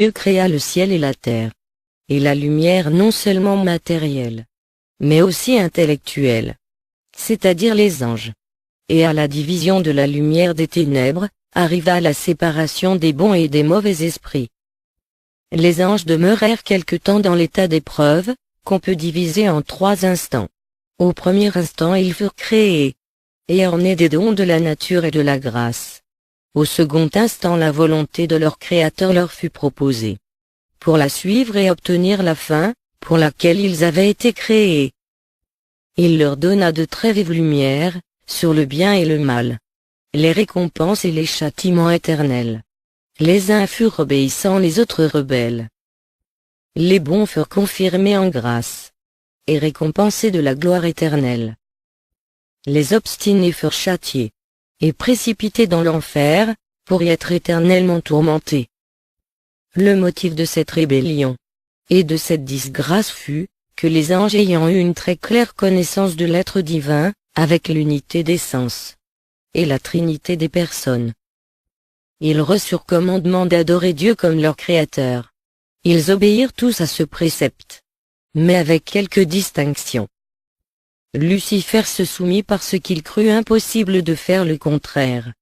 Dieu créa le ciel et la terre. Et la lumière non seulement matérielle, mais aussi intellectuelle, c'est-à-dire les anges. Et à la division de la lumière des ténèbres, arriva la séparation des bons et des mauvais esprits. Les anges demeurèrent quelque temps dans l'état d'épreuve, qu'on peut diviser en 3 instants. Au premier instant ils furent créés, et ornés des dons de la nature et de la grâce. Au second instant la volonté de leur Créateur leur fut proposée, pour la suivre et obtenir la fin, pour laquelle ils avaient été créés. Il leur donna de très vives lumières, sur le bien et le mal, les récompenses et les châtiments éternels. Les uns furent obéissants, les autres rebelles. Les bons furent confirmés en grâce, et récompensés de la gloire éternelle. Les obstinés furent châtiés, et précipités dans l'enfer, pour y être éternellement tourmentés. Le motif de cette rébellion, et de cette disgrâce fut, que les anges ayant eu une très claire connaissance de l'être divin, avec l'unité des sens, et la trinité des personnes, ils reçurent commandement d'adorer Dieu comme leur Créateur. Ils obéirent tous à ce précepte, mais avec quelques distinctions. Lucifer se soumit parce qu'il crut impossible de faire le contraire.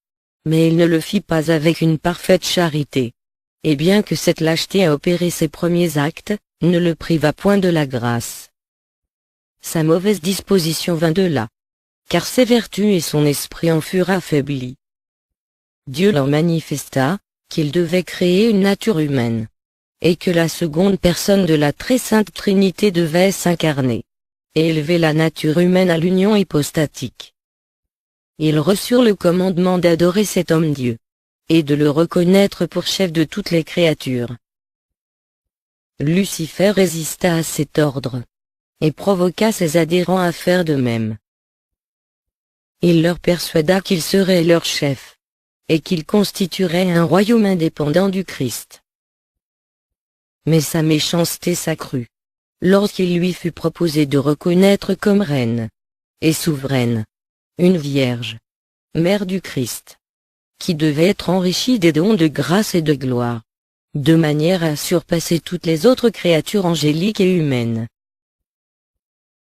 Mais il ne le fit pas avec une parfaite charité. Et bien que cette lâcheté a opéré ses premiers actes, ne le priva point de la grâce. Sa mauvaise disposition vint de là, car ses vertus et son esprit en furent affaiblis. Dieu leur manifesta, qu'il devait créer une nature humaine, et que la seconde personne de la très sainte Trinité devait s'incarner, et élever la nature humaine à l'union hypostatique. Ils reçurent le commandement d'adorer cet homme-dieu, et de le reconnaître pour chef de toutes les créatures. Lucifer résista à cet ordre, et provoqua ses adhérents à faire de même. Il leur persuada qu'il serait leur chef, et qu'il constituerait un royaume indépendant du Christ. Mais sa méchanceté s'accrut, lorsqu'il lui fut proposé de reconnaître comme reine, et souveraine, une vierge, mère du Christ, qui devait être enrichie des dons de grâce et de gloire, de manière à surpasser toutes les autres créatures angéliques et humaines.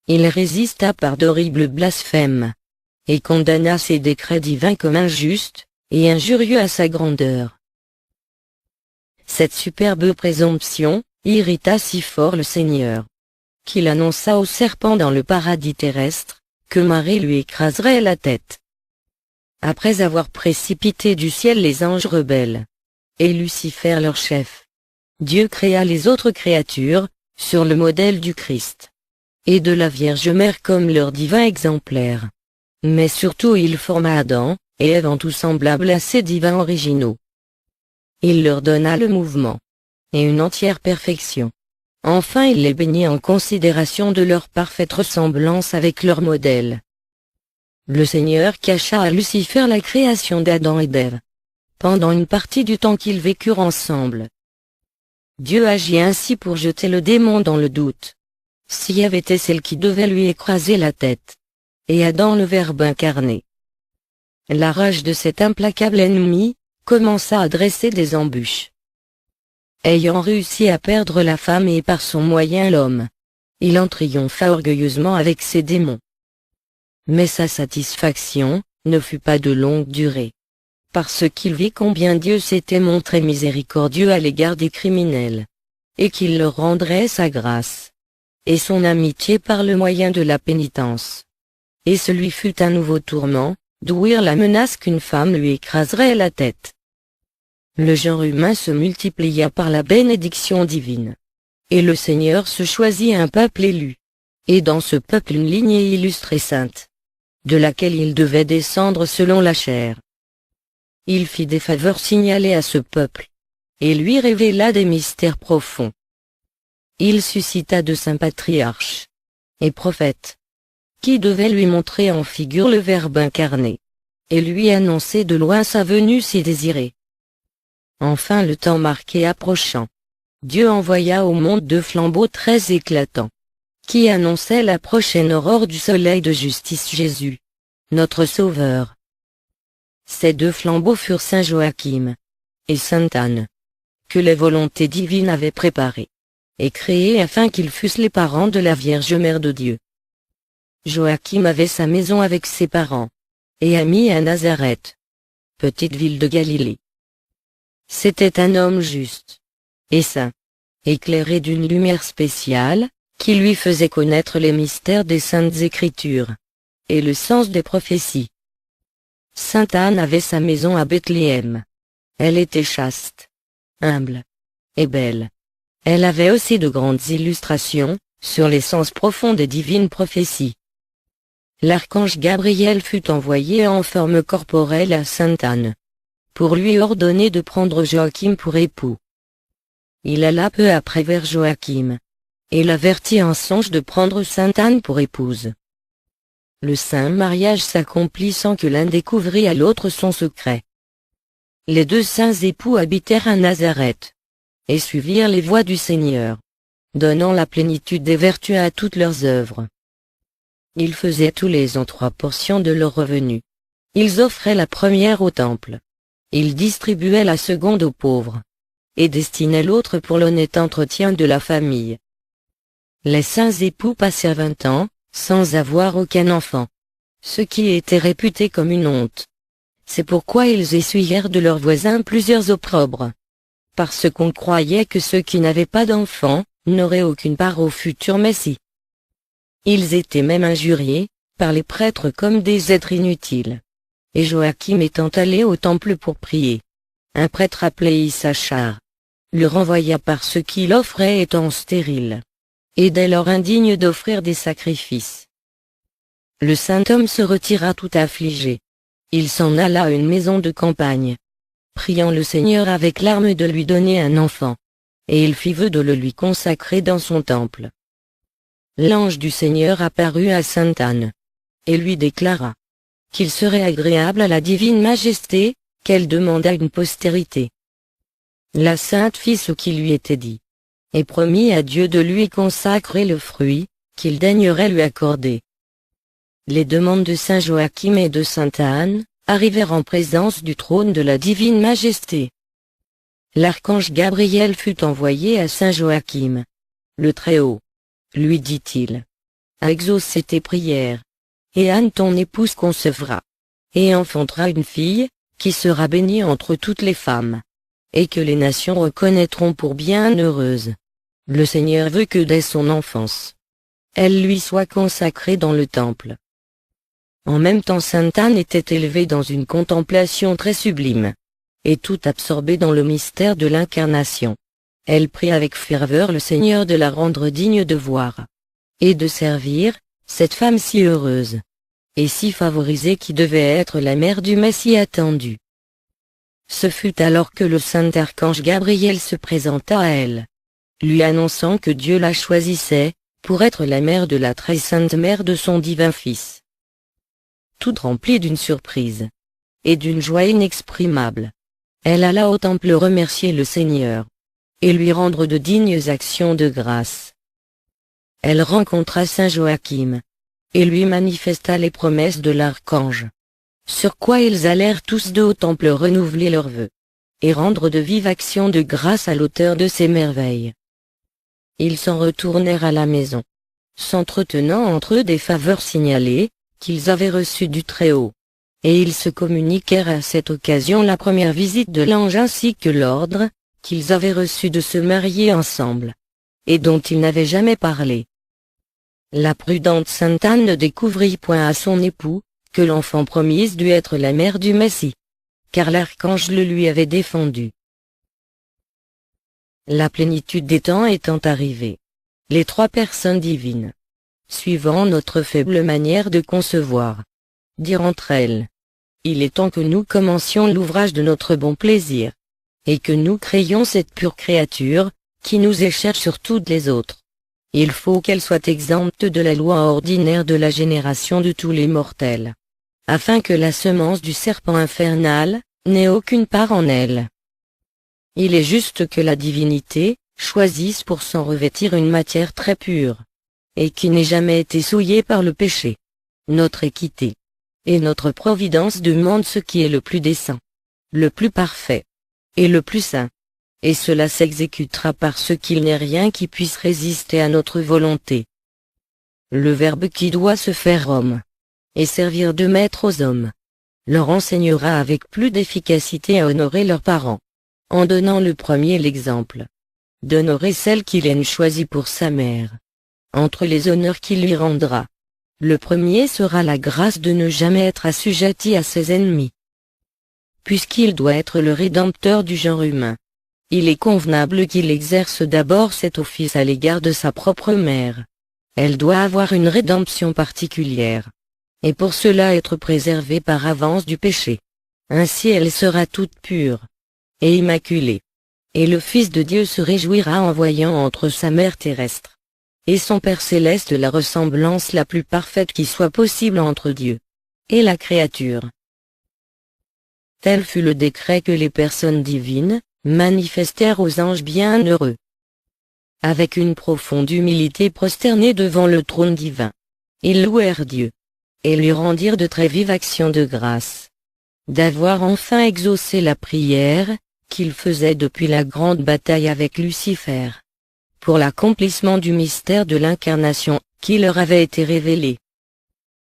Il résista par d'horribles blasphèmes, et condamna ces décrets divins comme injustes, et injurieux à sa grandeur. Cette superbe présomption irrita si fort le Seigneur, qu'il annonça au serpent dans le paradis terrestre, que Marie lui écraserait la tête. Après avoir précipité du ciel les anges rebelles, et Lucifer leur chef, Dieu créa les autres créatures, sur le modèle du Christ, et de la Vierge Mère comme leur divin exemplaire. Mais surtout il forma Adam et Ève en tout semblable à ces divins originaux. Il leur donna le mouvement, et une entière perfection. Enfin il les bénit en considération de leur parfaite ressemblance avec leur modèle. Le Seigneur cacha à Lucifer la création d'Adam et d'Ève, pendant une partie du temps qu'ils vécurent ensemble. Dieu agit ainsi pour jeter le démon dans le doute. Si Ève était celle qui devait lui écraser la tête, et Adam le Verbe incarné. La rage de cet implacable ennemi commença à dresser des embûches. Ayant réussi à perdre la femme et par son moyen l'homme, il en triompha orgueilleusement avec ses démons. Mais sa satisfaction ne fut pas de longue durée, parce qu'il vit combien Dieu s'était montré miséricordieux à l'égard des criminels, et qu'il leur rendrait sa grâce, et son amitié par le moyen de la pénitence. Et ce lui fut un nouveau tourment, d'ouïr la menace qu'une femme lui écraserait la tête. Le genre humain se multiplia par la bénédiction divine. Et le Seigneur se choisit un peuple élu, et dans ce peuple une lignée illustre et sainte, de laquelle il devait descendre selon la chair. Il fit des faveurs signalées à ce peuple, et lui révéla des mystères profonds. Il suscita de saints patriarches et prophètes, qui devait lui montrer en figure le Verbe incarné, et lui annoncer de loin sa venue si désirée. Enfin le temps marqué approchant, Dieu envoya au monde 2 flambeaux très éclatants, qui annonçaient la prochaine aurore du soleil de justice Jésus, notre Sauveur. Ces 2 flambeaux furent Saint Joachim et Sainte Anne, que les volontés divines avaient préparés et créés afin qu'ils fussent les parents de la Vierge Mère de Dieu. Joachim avait sa maison avec ses parents, et a mis à Nazareth, petite ville de Galilée. C'était un homme juste et saint, éclairé d'une lumière spéciale, qui lui faisait connaître les mystères des Saintes Écritures, et le sens des prophéties. Sainte Anne avait sa maison à Bethléem. Elle était chaste, humble et belle. Elle avait aussi de grandes illustrations, sur les sens profonds des divines prophéties. L'archange Gabriel fut envoyé en forme corporelle à Sainte Anne, pour lui ordonner de prendre Joachim pour époux. Il alla peu après vers Joachim, et l'avertit en songe de prendre Sainte Anne pour épouse. Le saint mariage s'accomplit sans que l'un découvrît à l'autre son secret. Les deux saints époux habitèrent à Nazareth, et suivirent les voies du Seigneur, donnant la plénitude des vertus à toutes leurs œuvres. Ils faisaient tous les ans 3 portions de leurs revenus. Ils offraient la première au temple. Ils distribuaient la seconde aux pauvres, et destinaient l'autre pour l'honnête entretien de la famille. Les saints époux passèrent 20 ans, sans avoir aucun enfant, ce qui était réputé comme une honte. C'est pourquoi ils essuyèrent de leurs voisins plusieurs opprobres, parce qu'on croyait que ceux qui n'avaient pas d'enfants, n'auraient aucune part au futur Messie. Ils étaient même injuriés, par les prêtres comme des êtres inutiles. Et Joachim étant allé au temple pour prier, un prêtre appelé Issachar le renvoya parce qu'il offrait étant stérile, et dès lors indigne d'offrir des sacrifices. Le saint homme se retira tout affligé. Il s'en alla à une maison de campagne, priant le Seigneur avec larmes de lui donner un enfant, et il fit vœu de le lui consacrer dans son temple. L'ange du Seigneur apparut à Sainte Anne, et lui déclara qu'il serait agréable à la divine majesté, qu'elle demandât une postérité. La sainte fit ce qui lui était dit, et promit à Dieu de lui consacrer le fruit, qu'il daignerait lui accorder. Les demandes de saint Joachim et de sainte Anne, arrivèrent en présence du trône de la divine majesté. L'archange Gabriel fut envoyé à saint Joachim, le Très-Haut. Lui dit-il, à exaucer tes prières, et Anne ton épouse concevra, et enfantera une fille, qui sera bénie entre toutes les femmes, et que les nations reconnaîtront pour bienheureuse. Le Seigneur veut que dès son enfance, elle lui soit consacrée dans le temple. En même temps sainte Anne était élevée dans une contemplation très sublime, et tout absorbée dans le mystère de l'incarnation. Elle prie avec ferveur le Seigneur de la rendre digne de voir, et de servir, cette femme si heureuse, et si favorisée qui devait être la mère du Messie attendu. Ce fut alors que le saint archange Gabriel se présenta à elle, lui annonçant que Dieu la choisissait, pour être la mère de la très sainte mère de son divin Fils. Toute remplie d'une surprise, et d'une joie inexprimable, elle alla au temple remercier le Seigneur, et lui rendre de dignes actions de grâce. Elle rencontra saint Joachim, et lui manifesta les promesses de l'archange. Sur quoi ils allèrent tous deux au temple renouveler leurs vœux, et rendre de vives actions de grâce à l'auteur de ces merveilles. Ils s'en retournèrent à la maison, s'entretenant entre eux des faveurs signalées, qu'ils avaient reçues du Très-Haut, et ils se communiquèrent à cette occasion la première visite de l'ange ainsi que l'ordre, qu'ils avaient reçu de se marier ensemble, et dont ils n'avaient jamais parlé. La prudente sainte Anne ne découvrit point à son époux, que l'enfant promise dut être la mère du Messie, car l'archange le lui avait défendu. La plénitude des temps étant arrivée, les 3 personnes divines, suivant notre faible manière de concevoir, dirent entre elles, « Il est temps que nous commencions l'ouvrage de notre bon plaisir, et que nous créions cette pure créature, qui nous est chère sur toutes les autres. Il faut qu'elle soit exempte de la loi ordinaire de la génération de tous les mortels, afin que la semence du serpent infernal n'ait aucune part en elle. Il est juste que la divinité choisisse pour s'en revêtir une matière très pure, et qui n'ait jamais été souillée par le péché. Notre équité et notre providence demandent ce qui est le plus décent, le plus parfait, et le plus saint. et cela s'exécutera parce qu'il n'est rien qui puisse résister à notre volonté. Le Verbe qui doit se faire homme, et servir de maître aux hommes, leur enseignera avec plus d'efficacité à honorer leurs parents, en donnant le premier l'exemple d'honorer celle qu'il aime choisie pour sa mère. Entre les honneurs qu'il lui rendra, le premier sera la grâce de ne jamais être assujetti à ses ennemis. Puisqu'il doit être le rédempteur du genre humain, il est convenable qu'il exerce d'abord cet office à l'égard de sa propre mère. Elle doit avoir une rédemption particulière, et pour cela être préservée par avance du péché. Ainsi elle sera toute pure et immaculée. Et le Fils de Dieu se réjouira en voyant entre sa mère terrestre et son Père céleste la ressemblance la plus parfaite qui soit possible entre Dieu et la créature. Tel fut le décret que les personnes divines manifestèrent aux anges bienheureux. Avec une profonde humilité prosternée devant le trône divin, ils louèrent Dieu et lui rendirent de très vives actions de grâce d'avoir enfin exaucé la prière qu'il faisait depuis la grande bataille avec Lucifer, pour l'accomplissement du mystère de l'incarnation, qui leur avait été révélé.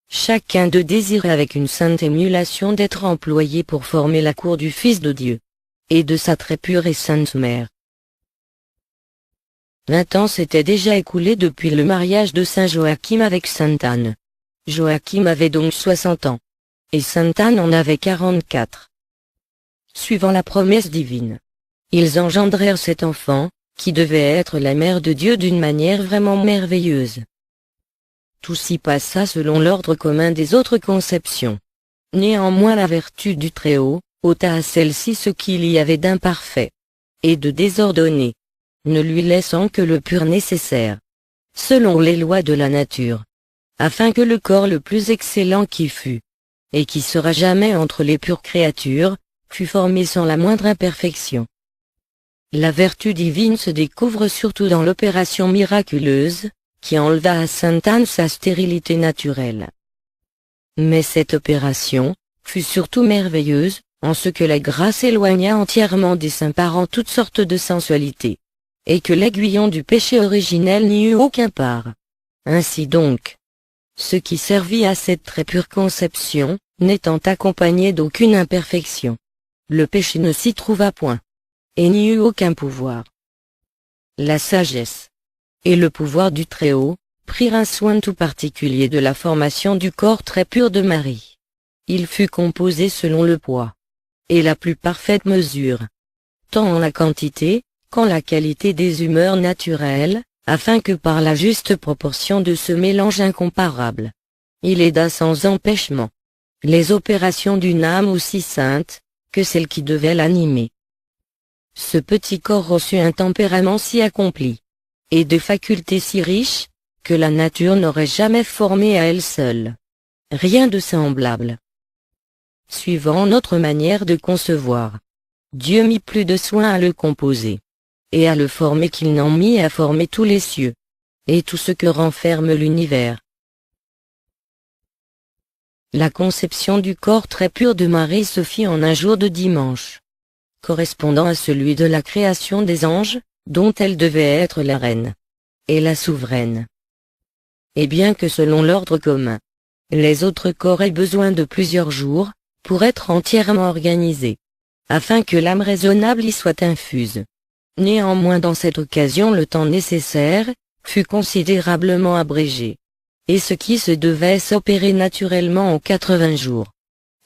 Chacun d'eux désirait avec une sainte émulation d'être employé pour former la cour du Fils de Dieu, et de sa très pure et sainte mère. 20 ans s'étaient déjà écoulés depuis le mariage de saint Joachim avec sainte Anne. Joachim avait donc 60 ans, et sainte Anne en avait 44. Suivant la promesse divine, ils engendrèrent cet enfant, qui devait être la mère de Dieu d'une manière vraiment merveilleuse. Tout s'y passa selon l'ordre commun des autres conceptions. Néanmoins la vertu du Très-Haut ôta à celle-ci ce qu'il y avait d'imparfait et de désordonné, ne lui laissant que le pur nécessaire, selon les lois de la nature, afin que le corps le plus excellent qui fût, et qui sera jamais entre les pures créatures, fut formé sans la moindre imperfection. La vertu divine se découvre surtout dans l'opération miraculeuse, qui enleva à sainte Anne sa stérilité naturelle. Mais cette opération fut surtout merveilleuse, en ce que la grâce éloigna entièrement des saints parents toutes sortes de sensualité, et que l'aiguillon du péché originel n'y eut aucun part. Ainsi donc, ce qui servit à cette très pure conception, n'étant accompagné d'aucune imperfection, le péché ne s'y trouva point, et n'y eut aucun pouvoir. La sagesse et le pouvoir du Très-Haut prirent un soin tout particulier de la formation du corps très pur de Marie. Il fut composé selon le poids et la plus parfaite mesure, tant en la quantité qu'en la qualité des humeurs naturelles, afin que par la juste proportion de ce mélange incomparable, il aida sans empêchement les opérations d'une âme aussi sainte que celle qui devait l'animer. Ce petit corps reçut un tempérament si accompli, et des facultés si riches, que la nature n'aurait jamais formé à elle seule rien de semblable. Suivant notre manière de concevoir, Dieu mit plus de soin à le composer, et à le former qu'il n'en mit à former tous les cieux, et tout ce que renferme l'univers. La conception du corps très pur de Marie se fit en un jour de dimanche, correspondant à celui de la création des anges, dont elle devait être la reine et la souveraine. Et bien que selon l'ordre commun, les autres corps aient besoin de plusieurs jours pour être entièrement organisés, afin que l'âme raisonnable y soit infuse. Néanmoins dans cette occasion le temps nécessaire fut considérablement abrégé, et ce qui se devait s'opérer naturellement en 80 jours,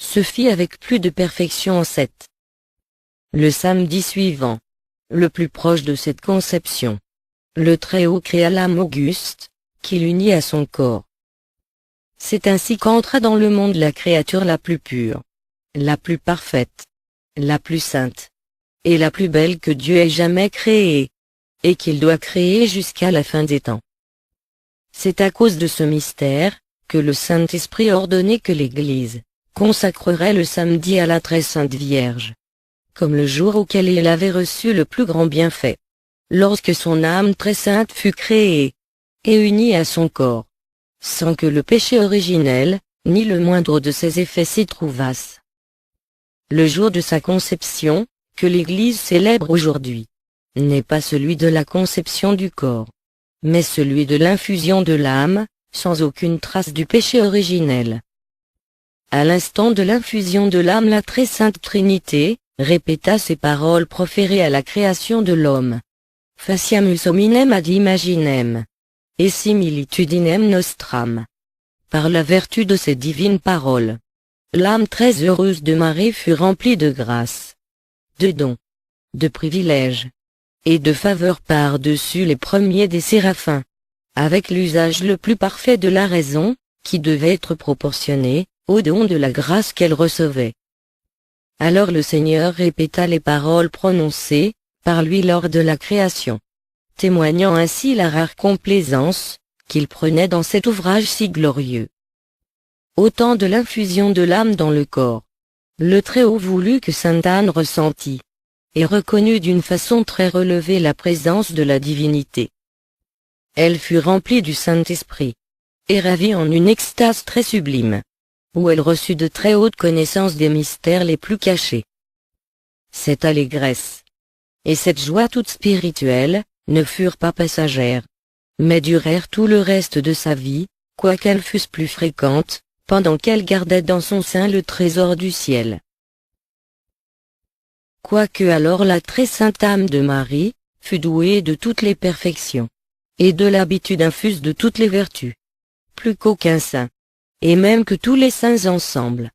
se fit avec plus de perfection en 7. Le samedi suivant, le plus proche de cette conception, le Très-Haut créa l'âme auguste, qui l'unit à son corps. C'est ainsi qu'entra dans le monde la créature la plus pure, la plus parfaite, la plus sainte, et la plus belle que Dieu ait jamais créée, et qu'il doit créer jusqu'à la fin des temps. C'est à cause de ce mystère, que le Saint-Esprit ordonnait que l'Église consacrerait le samedi à la très sainte Vierge, comme le jour auquel il avait reçu le plus grand bienfait, lorsque son âme très sainte fut créée, et unie à son corps, sans que le péché originel, ni le moindre de ses effets s'y trouvassent. Le jour de sa conception, que l'Église célèbre aujourd'hui, n'est pas celui de la conception du corps, mais celui de l'infusion de l'âme, sans aucune trace du péché originel. À l'instant de l'infusion de l'âme, la très sainte Trinité répéta ces paroles proférées à la création de l'homme. Faciamus hominem ad imaginem, et similitudinem nostram. Par la vertu de ces divines paroles, l'âme très heureuse de Marie fut remplie de grâce, de dons, de privilèges, et de faveurs par-dessus les premiers des séraphins, avec l'usage le plus parfait de la raison, qui devait être proportionné au don de la grâce qu'elle recevait. Alors le Seigneur répéta les paroles prononcées par lui lors de la création, témoignant ainsi la rare complaisance qu'il prenait dans cet ouvrage si glorieux. Au temps de l'infusion de l'âme dans le corps, le Très-Haut voulut que sainte Anne ressentit et reconnut d'une façon très relevée la présence de la divinité. Elle fut remplie du Saint-Esprit et ravie en une extase très sublime, où elle reçut de très hautes connaissances des mystères les plus cachés. Cette allégresse et cette joie toute spirituelle ne furent pas passagères, mais durèrent tout le reste de sa vie, quoiqu'elles fussent plus fréquentes, pendant qu'elle gardait dans son sein le trésor du ciel. Quoique alors la très sainte âme de Marie fut douée de toutes les perfections, et de l'habitude infuse de toutes les vertus, plus qu'aucun saint, et même que tous les saints ensemble,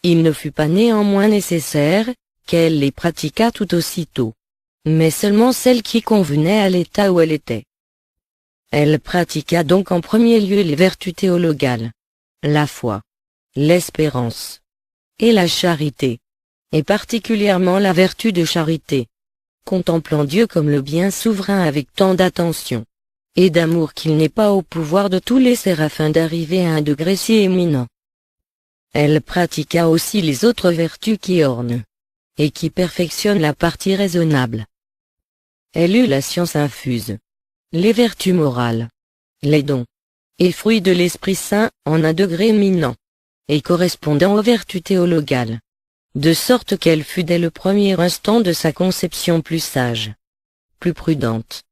il ne fut pas néanmoins nécessaire qu'elle les pratiquât tout aussitôt, mais seulement celles qui convenaient à l'état où elle était. Elle pratiqua donc en premier lieu les vertus théologales, la foi, l'espérance et la charité, et particulièrement la vertu de charité, contemplant Dieu comme le bien souverain avec tant d'attention et d'amour qu'il n'est pas au pouvoir de tous les séraphins d'arriver à un degré si éminent. Elle pratiqua aussi les autres vertus qui ornent et qui perfectionnent la partie raisonnable. Elle eut la science infuse, les vertus morales, les dons et fruits de l'Esprit Saint en un degré éminent, et correspondant aux vertus théologales, de sorte qu'elle fut dès le premier instant de sa conception plus sage, plus prudente,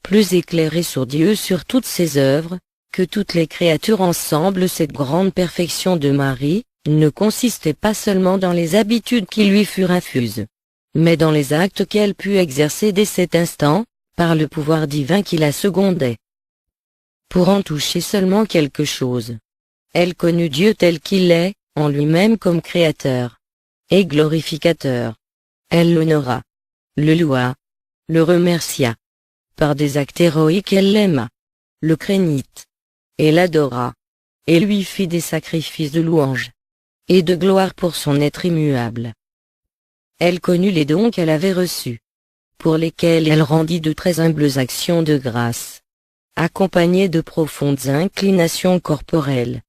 plus éclairée sur Dieu, sur toutes ses œuvres, que toutes les créatures ensemble. Cette grande perfection de Marie ne consistait pas seulement dans les habitudes qui lui furent infuses, mais dans les actes qu'elle put exercer dès cet instant, par le pouvoir divin qui la secondait. Pour en toucher seulement quelque chose, elle connut Dieu tel qu'il est, en lui-même comme créateur et glorificateur. Elle l'honora, le loua, le remercia. Par des actes héroïques elle l'aima, le craignit, et l'adora, et lui fit des sacrifices de louange et de gloire pour son être immuable. Elle connut les dons qu'elle avait reçus, pour lesquels elle rendit de très humbles actions de grâce, accompagnées de profondes inclinations corporelles,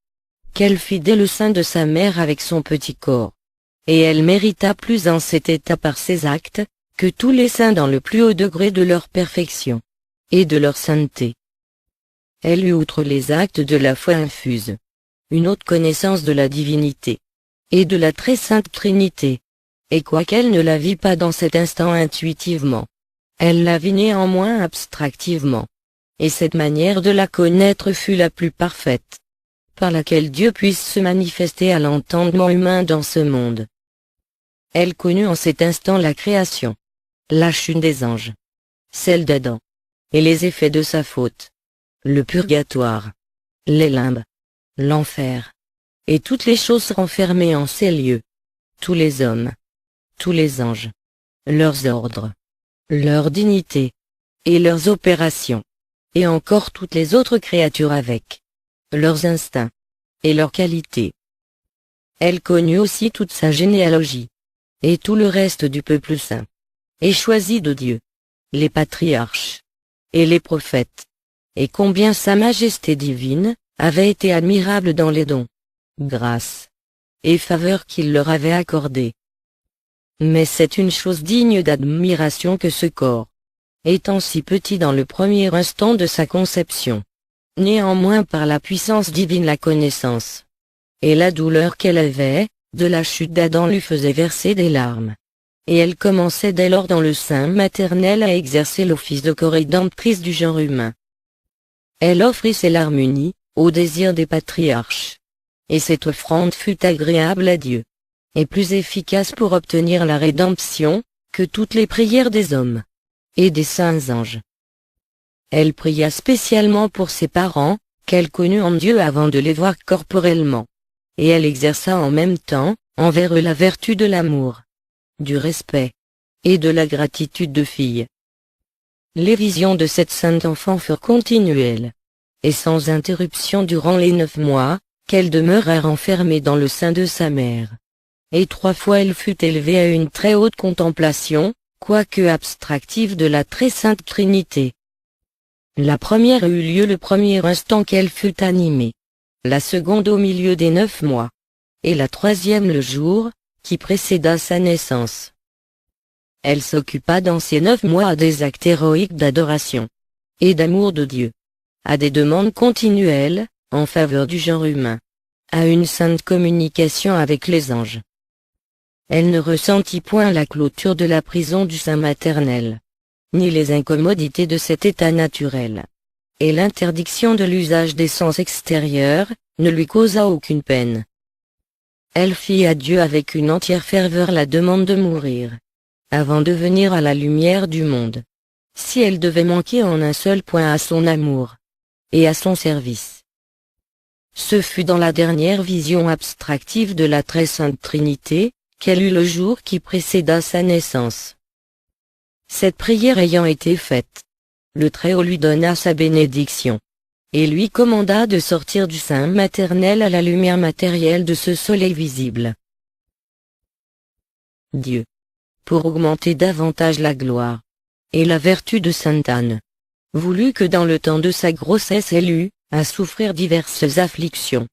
qu'elle fit dès le sein de sa mère avec son petit corps, et elle mérita plus en cet état par ses actes, que tous les saints dans le plus haut degré de leur perfection et de leur sainteté. Elle eut outre les actes de la foi infuse, une haute connaissance de la divinité et de la très sainte Trinité, et quoiqu'elle ne la vit pas dans cet instant intuitivement, elle la vit néanmoins abstractivement, et cette manière de la connaître fut la plus parfaite, par laquelle Dieu puisse se manifester à l'entendement humain dans ce monde. Elle connut en cet instant la création, la chute des anges, celle d'Adam, et les effets de sa faute, le purgatoire, les limbes, l'enfer, et toutes les choses renfermées en ces lieux, tous les hommes, tous les anges, leurs ordres, leur dignité, et leurs opérations, et encore toutes les autres créatures avec leurs instincts, et leurs qualités. Elle connut aussi toute sa généalogie, et tout le reste du peuple saint, et choisit de Dieu, les patriarches, et les prophètes, et combien sa majesté divine avait été admirable dans les dons, grâces, et faveurs qu'il leur avait accordés. Mais c'est une chose digne d'admiration que ce corps, étant si petit dans le premier instant de sa conception, néanmoins par la puissance divine la connaissance, et la douleur qu'elle avait, de la chute d'Adam lui faisait verser des larmes, et elle commençait dès lors dans le sein maternel à exercer l'office de corédemptrice du genre humain. Elle offrit ses larmes au désir des patriarches. Et cette offrande fut agréable à Dieu, et plus efficace pour obtenir la rédemption, que toutes les prières des hommes et des saints anges. Elle pria spécialement pour ses parents, qu'elle connut en Dieu avant de les voir corporellement. Et elle exerça en même temps, envers eux la vertu de l'amour, du respect et de la gratitude de fille. Les visions de cette sainte enfant furent continuelles et sans interruption durant les 9 mois, qu'elle demeura enfermée dans le sein de sa mère. Et 3 fois elle fut élevée à une très haute contemplation, quoique abstractive, de la très sainte Trinité. La première eut lieu le premier instant qu'elle fut animée, la seconde au milieu des 9 mois, et la troisième le jour, qui précéda sa naissance. Elle s'occupa dans ces 9 mois à des actes héroïques d'adoration et d'amour de Dieu, à des demandes continuelles, en faveur du genre humain, à une sainte communication avec les anges. Elle ne ressentit point la clôture de la prison du sein maternel, ni les incommodités de cet état naturel. Et l'interdiction de l'usage des sens extérieurs, ne lui causa aucune peine. Elle fit à Dieu avec une entière ferveur la demande de mourir, avant de venir à la lumière du monde, si elle devait manquer en un seul point à son amour, et à son service. Ce fut dans la dernière vision abstractive de la très sainte Trinité, qu'elle eut le jour qui précéda sa naissance. Cette prière ayant été faite, le Très-Haut lui donna sa bénédiction, et lui commanda de sortir du sein maternel à la lumière matérielle de ce soleil visible. Dieu, pour augmenter davantage la gloire et la vertu de sainte Anne, voulut que dans le temps de sa grossesse elle eût à souffrir diverses afflictions.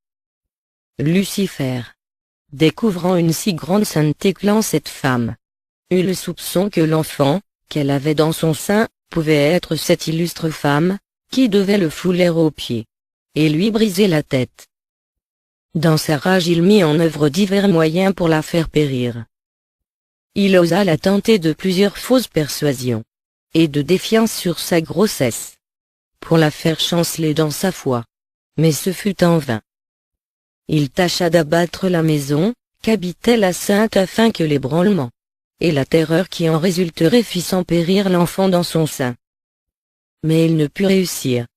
Lucifer, découvrant une si grande sainteté qu'en cette femme, eut le soupçon que l'enfant, qu'elle avait dans son sein, pouvait être cette illustre femme, qui devait le fouler aux pieds, et lui briser la tête. Dans sa rage il mit en œuvre divers moyens pour la faire périr. Il osa la tenter de plusieurs fausses persuasions, et de défiance sur sa grossesse, pour la faire chanceler dans sa foi. Mais ce fut en vain. Il tâcha d'abattre la maison, qu'habitait la sainte afin que l'ébranlement, et la terreur qui en résulterait fissent périr l'enfant dans son sein. Mais il ne put réussir,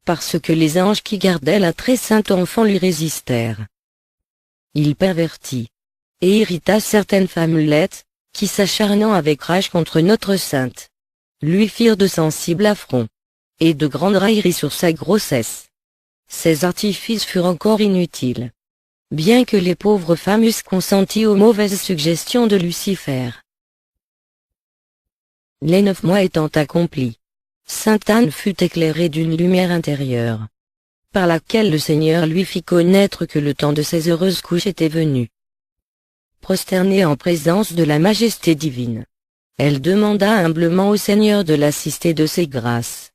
parce que les anges qui gardaient la très sainte enfant lui résistèrent. Il pervertit, et irrita certaines femmellettes, qui s'acharnant avec rage contre notre sainte, lui firent de sensibles affronts et de grandes railleries sur sa grossesse. Ces artifices furent encore inutiles, bien que les pauvres femmes eussent consenti aux mauvaises suggestions de Lucifer. Les 9 mois étant accomplis, sainte Anne fut éclairée d'une lumière intérieure, par laquelle le Seigneur lui fit connaître que le temps de ses heureuses couches était venu. Prosternée en présence de la majesté divine, elle demanda humblement au Seigneur de l'assister de ses grâces.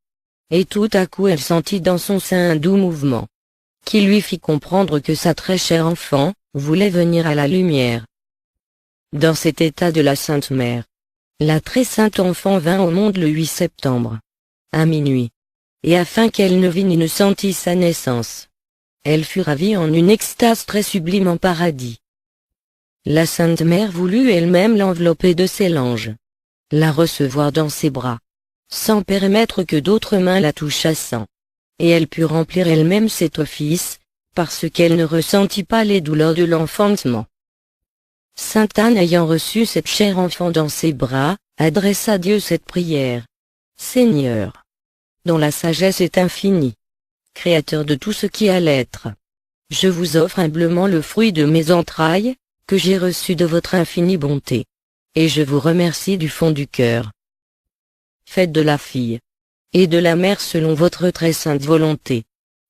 Et tout à coup elle sentit dans son sein un doux mouvement, qui lui fit comprendre que sa très chère enfant voulait venir à la lumière. Dans cet état de la Sainte Mère, la très sainte enfant vint au monde le 8 septembre, à minuit, et afin qu'elle ne vît ni ne sentît sa naissance, elle fut ravie en une extase très sublime en paradis. La Sainte Mère voulut elle-même l'envelopper de ses langes, la recevoir dans ses bras, sans permettre que d'autres mains la touchassent, et elle put remplir elle-même cet office, parce qu'elle ne ressentit pas les douleurs de l'enfantement. Sainte Anne ayant reçu cette chère enfant dans ses bras, adressa à Dieu cette prière. Seigneur, dont la sagesse est infinie, Créateur de tout ce qui a l'être, je vous offre humblement le fruit de mes entrailles, que j'ai reçu de votre infinie bonté, et je vous remercie du fond du cœur. Faites de la fille et de la mère selon votre très sainte volonté,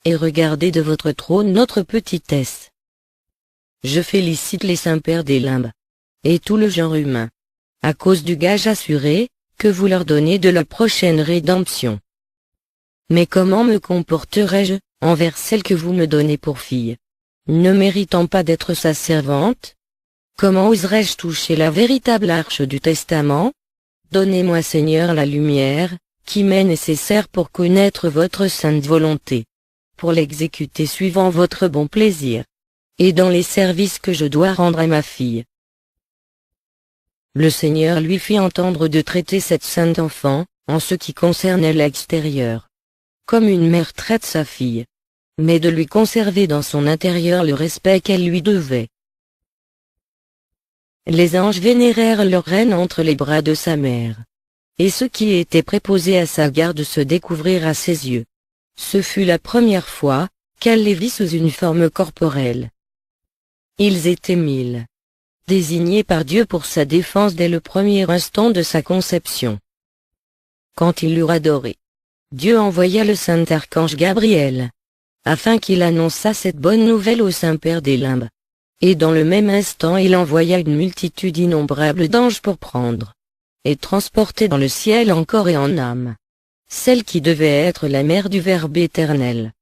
et regardez de votre trône notre petitesse. Je félicite les saints pères des limbes, et tout le genre humain, à cause du gage assuré, que vous leur donnez de la prochaine rédemption. Mais comment me comporterai-je, envers celle que vous me donnez pour fille, ne méritant pas d'être sa servante? Comment oserais-je toucher la véritable arche du testament? Donnez-moi Seigneur la lumière, qui m'est nécessaire pour connaître votre sainte volonté, pour l'exécuter suivant votre bon plaisir, et dans les services que je dois rendre à ma fille. Le Seigneur lui fit entendre de traiter cette sainte enfant, en ce qui concernait l'extérieur, comme une mère traite sa fille, mais de lui conserver dans son intérieur le respect qu'elle lui devait. Les anges vénérèrent leur reine entre les bras de sa mère. Et ceux qui étaient préposés à sa garde se découvrirent à ses yeux. Ce fut la première fois qu'elle les vit sous une forme corporelle. Ils étaient 1000, désignés par Dieu pour sa défense dès le premier instant de sa conception. Quand ils l'eurent adoré, Dieu envoya le saint archange Gabriel, afin qu'il annonçât cette bonne nouvelle au Saint-Père des limbes. Et dans le même instant il envoya une multitude innombrable d'anges pour prendre et transporter dans le ciel en corps et en âme celle qui devait être la mère du Verbe éternel.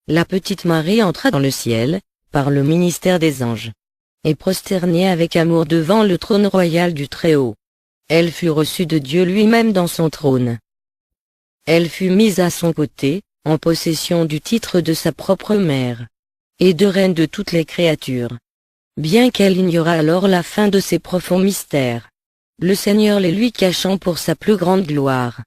La petite Marie entra dans le ciel, par le ministère des anges, et prosternée avec amour devant le trône royal du Très-Haut. Elle fut reçue de Dieu lui-même dans son trône. Elle fut mise à son côté, en possession du titre de sa propre mère et de reine de toutes les créatures. Bien qu'elle ignorât alors la fin de ces profonds mystères, le Seigneur les lui cachant pour sa plus grande gloire.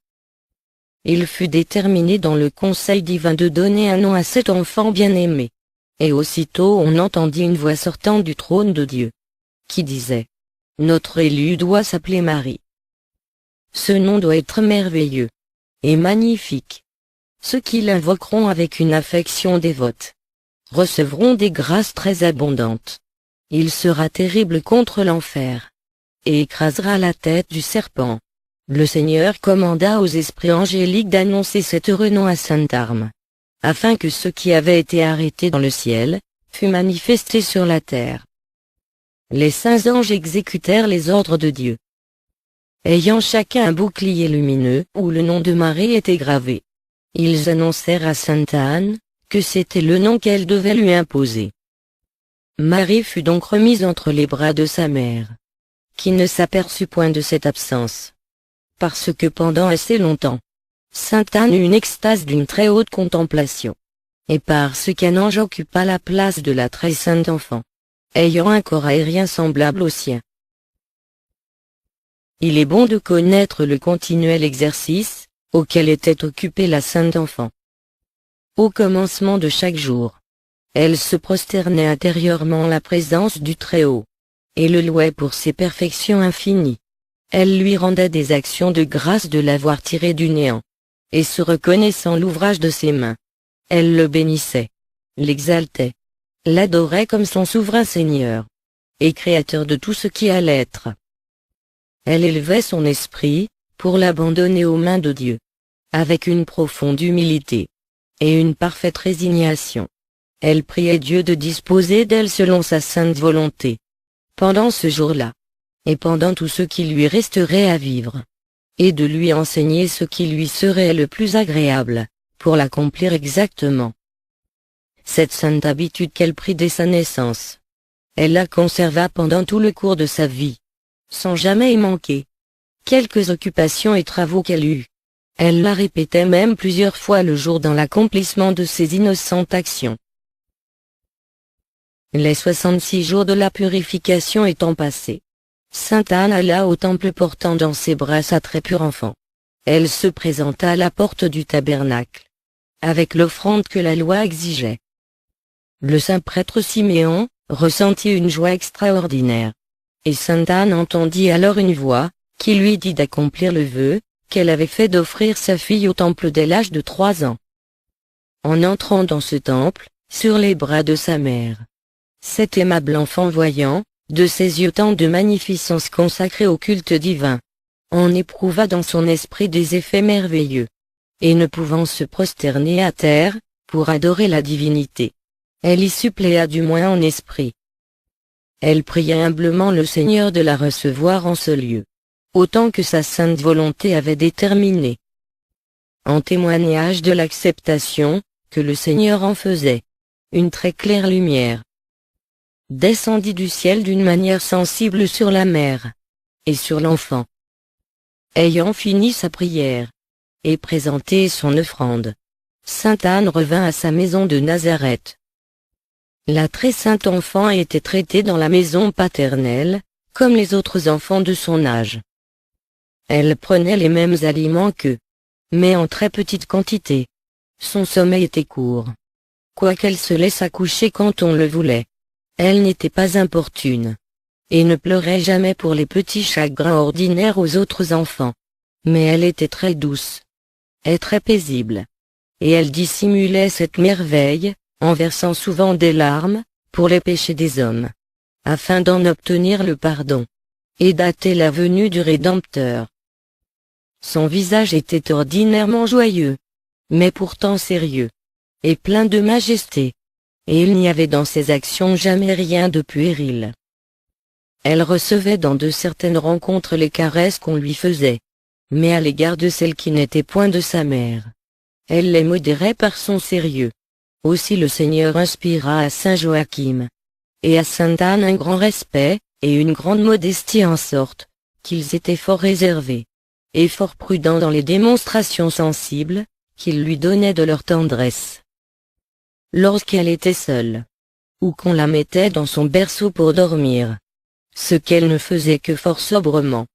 Il fut déterminé dans le conseil divin de donner un nom à cet enfant bien-aimé. Et aussitôt on entendit une voix sortant du trône de Dieu, qui disait: « Notre élue doit s'appeler Marie. Ce nom doit être merveilleux et magnifique. Ceux qui l'invoqueront avec une affection dévote recevront des grâces très abondantes. Il sera terrible contre l'enfer, et écrasera la tête du serpent. » Le Seigneur commanda aux esprits angéliques d'annoncer cet heureux nom à Sainte Arme, afin que ce qui avait été arrêté dans le ciel fût manifesté sur la terre. Les saints anges exécutèrent les ordres de Dieu, ayant chacun un bouclier lumineux où le nom de Marie était gravé. Ils annoncèrent à Sainte Anne que c'était le nom qu'elle devait lui imposer. Marie fut donc remise entre les bras de sa mère, qui ne s'aperçut point de cette absence, parce que pendant assez longtemps, Sainte Anne eut une extase d'une très haute contemplation, et parce qu'un ange occupa la place de la très sainte enfant, ayant un corps aérien semblable au sien. Il est bon de connaître le continuel exercice auquel était occupée la sainte enfant. Au commencement de chaque jour, elle se prosternait intérieurement en la présence du Très-Haut, et le louait pour ses perfections infinies. Elle lui rendait des actions de grâce de l'avoir tiré du néant, et se reconnaissant l'ouvrage de ses mains, elle le bénissait, l'exaltait, l'adorait comme son souverain Seigneur, et créateur de tout ce qui a l'être. Elle élevait son esprit, pour l'abandonner aux mains de Dieu, avec une profonde humilité et une parfaite résignation. Elle priait Dieu de disposer d'elle selon sa sainte volonté, pendant ce jour-là, et pendant tout ce qui lui resterait à vivre, et de lui enseigner ce qui lui serait le plus agréable, pour l'accomplir exactement. Cette sainte habitude qu'elle prit dès sa naissance, elle la conserva pendant tout le cours de sa vie, sans jamais y manquer. Quelques occupations et travaux qu'elle eut, elle la répétait même plusieurs fois le jour dans l'accomplissement de ses innocentes actions. Les 66 jours de la purification étant passés, Sainte Anne alla au temple portant dans ses bras sa très pure enfant. Elle se présenta à la porte du tabernacle, avec l'offrande que la loi exigeait. Le saint prêtre Siméon ressentit une joie extraordinaire, et Sainte Anne entendit alors une voix, qui lui dit d'accomplir le vœu qu'elle avait fait d'offrir sa fille au temple dès l'âge de 3 ans. En entrant dans ce temple, sur les bras de sa mère, cet aimable enfant voyant, de ses yeux tant de magnificence consacrée au culte divin, en éprouva dans son esprit des effets merveilleux, et ne pouvant se prosterner à terre, pour adorer la divinité, elle y suppléa du moins en esprit. Elle pria humblement le Seigneur de la recevoir en ce lieu, autant que sa sainte volonté avait déterminé. En témoignage de l'acceptation que le Seigneur en faisait, une très claire lumière descendit du ciel d'une manière sensible sur la mère et sur l'enfant. Ayant fini sa prière et présenté son offrande, sainte Anne revint à sa maison de Nazareth. La très sainte enfant était traitée dans la maison paternelle, comme les autres enfants de son âge. Elle prenait les mêmes aliments qu'eux, mais en très petite quantité. Son sommeil était court. Quoiqu'elle se laissât coucher quand on le voulait, elle n'était pas importune, et ne pleurait jamais pour les petits chagrins ordinaires aux autres enfants. Mais elle était très douce, et très paisible. Et elle dissimulait cette merveille, en versant souvent des larmes, pour les péchés des hommes, afin d'en obtenir le pardon, et d'hâter la venue du Rédempteur. Son visage était ordinairement joyeux, mais pourtant sérieux, et plein de majesté, et il n'y avait dans ses actions jamais rien de puéril. Elle recevait dans de certaines rencontres les caresses qu'on lui faisait, mais à l'égard de celle qui n'était point de sa mère, elle les modérait par son sérieux. Aussi le Seigneur inspira à saint Joachim et à sainte Anne un grand respect et une grande modestie, en sorte qu'ils étaient fort réservés et fort prudents dans les démonstrations sensibles qu'ils lui donnaient de leur tendresse. Lorsqu'elle était seule, ou qu'on la mettait dans son berceau pour dormir, ce qu'elle ne faisait que fort sobrement,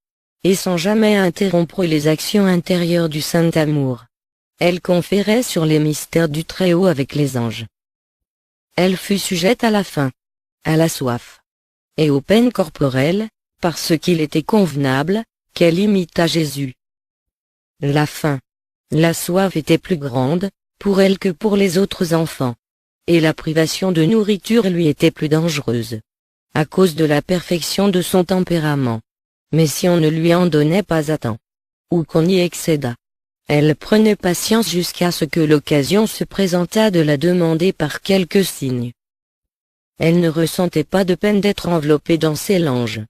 et sans jamais interrompre les actions intérieures du saint amour, elle conférait sur les mystères du Très-Haut avec les anges. Elle fut sujette à la faim, à la soif, et aux peines corporelles, parce qu'il était convenable qu'elle imitât Jésus. La faim, la soif étaient plus grandes pour elle que pour les autres enfants, et la privation de nourriture lui était plus dangereuse, à cause de la perfection de son tempérament. Mais si on ne lui en donnait pas à temps, ou qu'on y excédât, elle prenait patience jusqu'à ce que l'occasion se présentât de la demander par quelque signe. Elle ne ressentait pas de peine d'être enveloppée dans ses langes,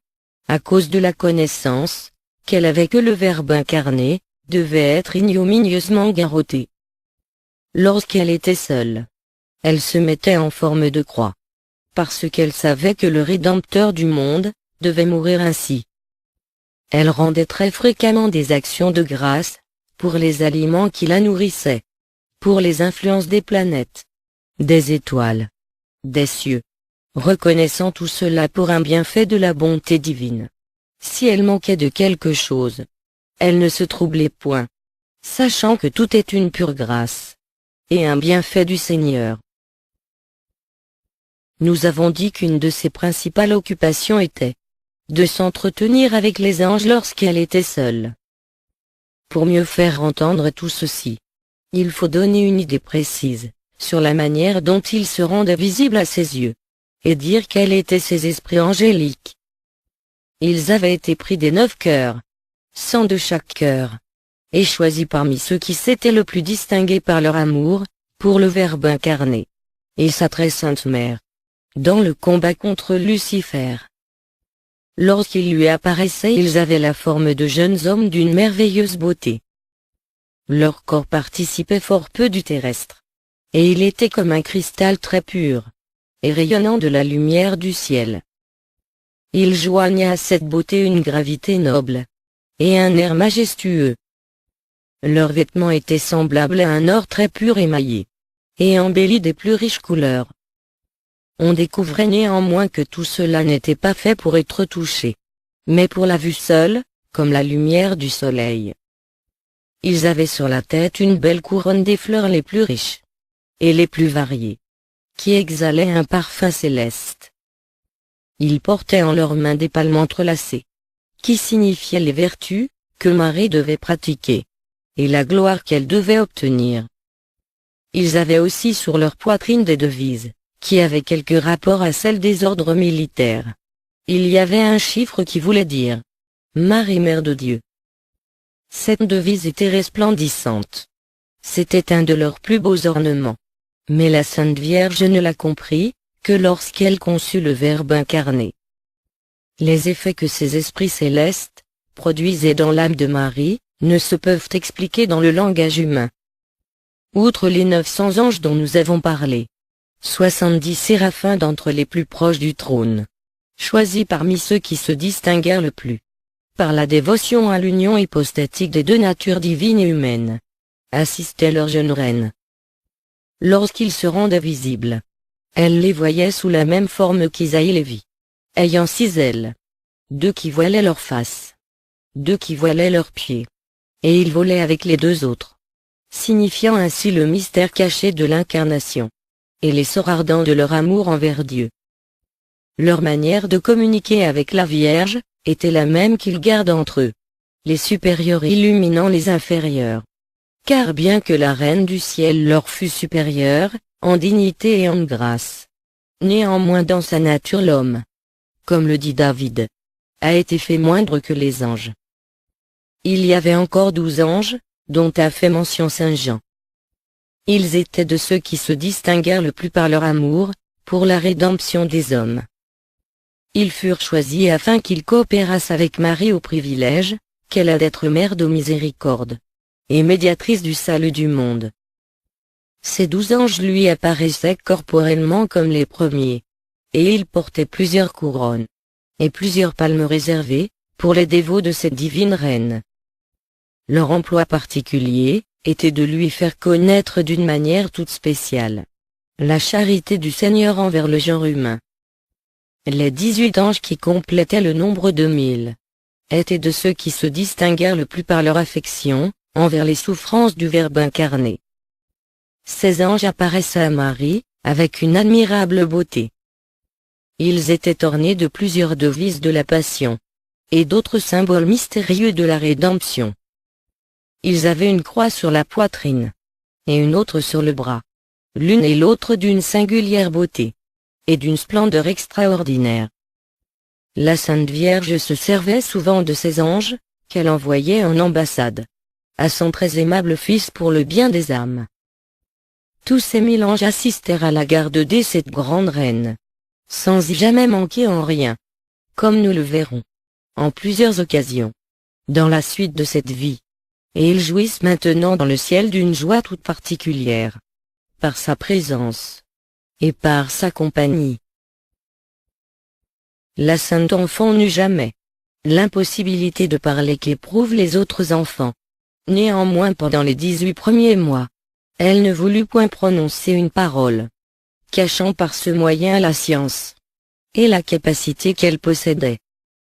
à cause de la connaissance qu'elle avait que le Verbe incarné devait être ignominieusement garrotté. Lorsqu'elle était seule, elle se mettait en forme de croix, parce qu'elle savait que le Rédempteur du monde devait mourir ainsi. Elle rendait très fréquemment des actions de grâce, pour les aliments qui la nourrissaient, pour les influences des planètes, des étoiles, des cieux, reconnaissant tout cela pour un bienfait de la bonté divine. Si elle manquait de quelque chose, elle ne se troublait point, sachant que tout est une pure grâce, et un bienfait du Seigneur. Nous avons dit qu'une de ses principales occupations était de s'entretenir avec les anges lorsqu'elle était seule. Pour mieux faire entendre tout ceci, il faut donner une idée précise sur la manière dont ils se rendent visibles à ses yeux, et dire quels étaient ces esprits angéliques. Ils avaient été pris des 9 cœurs, 100 de chaque cœur, et choisis parmi ceux qui s'étaient le plus distingués par leur amour, pour le Verbe incarné, et sa très sainte mère, dans le combat contre Lucifer. Lorsqu'ils lui apparaissaient, ils avaient la forme de jeunes hommes d'une merveilleuse beauté. Leur corps participait fort peu du terrestre, et il était comme un cristal très pur, et rayonnant de la lumière du ciel. Il joignait à cette beauté une gravité noble, et un air majestueux. Leurs vêtements étaient semblables à un or très pur émaillé, et embellis des plus riches couleurs. On découvrait néanmoins que tout cela n'était pas fait pour être touché, mais pour la vue seule, comme la lumière du soleil. Ils avaient sur la tête une belle couronne des fleurs les plus riches, et les plus variées, qui exhalaient un parfum céleste. Ils portaient en leurs mains des palmes entrelacées, qui signifiaient les vertus que Marie devait pratiquer, et la gloire qu'elle devait obtenir. Ils avaient aussi sur leur poitrine des devises, qui avaient quelque rapport à celles des ordres militaires. Il y avait un chiffre qui voulait dire « Marie Mère de Dieu ». Cette devise était resplendissante. C'était un de leurs plus beaux ornements. Mais la Sainte Vierge ne l'a compris que lorsqu'elle conçut le Verbe incarné. Les effets que ces esprits célestes produisaient dans l'âme de Marie ne se peuvent expliquer dans le langage humain. Outre les 900 anges dont nous avons parlé, 70 séraphins d'entre les plus proches du trône, choisis parmi ceux qui se distinguèrent le plus, par la dévotion à l'union hypostatique des deux natures divines et humaines, assistaient leur jeune reine. Lorsqu'ils se rendaient visibles, elle les voyait sous la même forme qu'Isaïe les vit, ayant 6 ailes, 2 qui voilaient leur face, 2 qui voilaient leurs pieds, et ils volaient avec les 2 autres, signifiant ainsi le mystère caché de l'incarnation, et l'essor ardent de leur amour envers Dieu. Leur manière de communiquer avec la Vierge était la même qu'ils gardent entre eux, les supérieurs illuminant les inférieurs. Car bien que la Reine du ciel leur fût supérieure, en dignité et en grâce, néanmoins dans sa nature l'homme, comme le dit David, a été fait moindre que les anges. Il y avait encore 12 anges, dont a fait mention saint Jean. Ils étaient de ceux qui se distinguèrent le plus par leur amour, pour la rédemption des hommes. Ils furent choisis afin qu'ils coopérassent avec Marie au privilège, qu'elle a d'être mère de miséricorde, et médiatrice du salut du monde. Ces 12 anges lui apparaissaient corporellement comme les premiers, et ils portaient plusieurs couronnes, et plusieurs palmes réservées, pour les dévots de cette divine reine. Leur emploi particulier, était de lui faire connaître d'une manière toute spéciale la charité du Seigneur envers le genre humain. Les 18 anges qui complétaient le nombre de 1000 étaient de ceux qui se distinguèrent le plus par leur affection envers les souffrances du Verbe incarné. Ces anges apparaissent à Marie, avec une admirable beauté. Ils étaient ornés de plusieurs devises de la Passion, et d'autres symboles mystérieux de la rédemption. Ils avaient une croix sur la poitrine, et une autre sur le bras, l'une et l'autre d'une singulière beauté, et d'une splendeur extraordinaire. La Sainte Vierge se servait souvent de ces anges, qu'elle envoyait en ambassade, à son très aimable Fils pour le bien des âmes. Tous ces 1000 anges assistèrent à la garde de cette grande reine, sans y jamais manquer en rien, comme nous le verrons, en plusieurs occasions, dans la suite de cette vie. Et ils jouissent maintenant dans le ciel d'une joie toute particulière, par sa présence, et par sa compagnie. La Sainte Enfant n'eut jamais l'impossibilité de parler qu'éprouvent les autres enfants. Néanmoins pendant les 18 premiers mois, elle ne voulut point prononcer une parole, cachant par ce moyen la science et la capacité qu'elle possédait,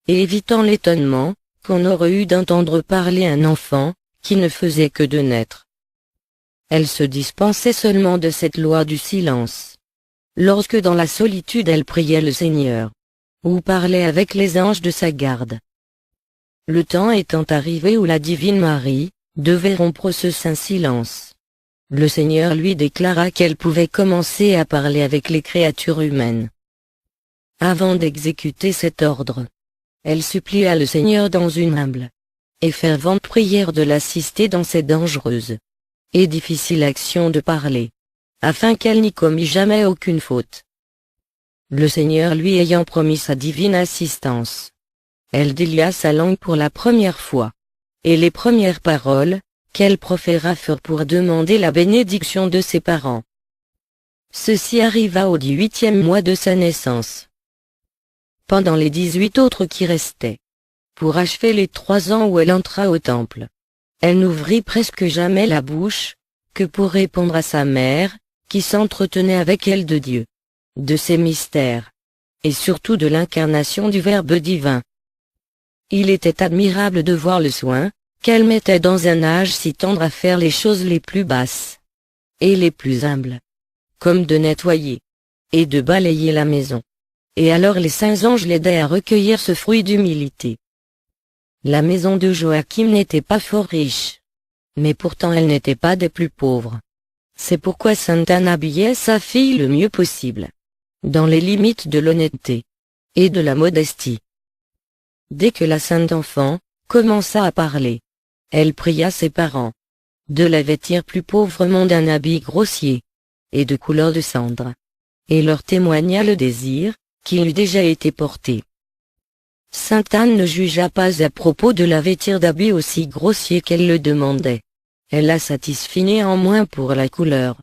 et évitant l'étonnement qu'on aurait eu d'entendre parler un enfant qui ne faisait que de naître. Elle se dispensait seulement de cette loi du silence, lorsque dans la solitude elle priait le Seigneur, ou parlait avec les anges de sa garde. Le temps étant arrivé où la divine Marie devait rompre ce saint silence, le Seigneur lui déclara qu'elle pouvait commencer à parler avec les créatures humaines. Avant d'exécuter cet ordre, elle supplia le Seigneur dans une humble et fervente prière de l'assister dans cette dangereuse et difficile action de parler, afin qu'elle n'y commît jamais aucune faute. Le Seigneur lui ayant promis sa divine assistance, elle délia sa langue pour la première fois, et les premières paroles qu'elle proféra furent pour demander la bénédiction de ses parents. Ceci arriva au 18e mois de sa naissance. Pendant les 18 autres qui restaient, pour achever les 3 ans où elle entra au temple, elle n'ouvrit presque jamais la bouche, que pour répondre à sa mère, qui s'entretenait avec elle de Dieu, de ses mystères, et surtout de l'incarnation du Verbe divin. Il était admirable de voir le soin qu'elle mettait dans un âge si tendre à faire les choses les plus basses et les plus humbles, comme de nettoyer et de balayer la maison. Et alors les saints anges l'aidaient à recueillir ce fruit d'humilité. La maison de Joachim n'était pas fort riche, mais pourtant elle n'était pas des plus pauvres. C'est pourquoi sainte Anne habillait sa fille le mieux possible, dans les limites de l'honnêteté et de la modestie. Dès que la sainte enfant commença à parler, elle pria ses parents de la vêtir plus pauvrement d'un habit grossier et de couleur de cendre, et leur témoigna le désir qui eût déjà été porté. Sainte Anne ne jugea pas à propos de la vêtir d'habits aussi grossiers qu'elle le demandait. Elle la satisfit néanmoins pour la couleur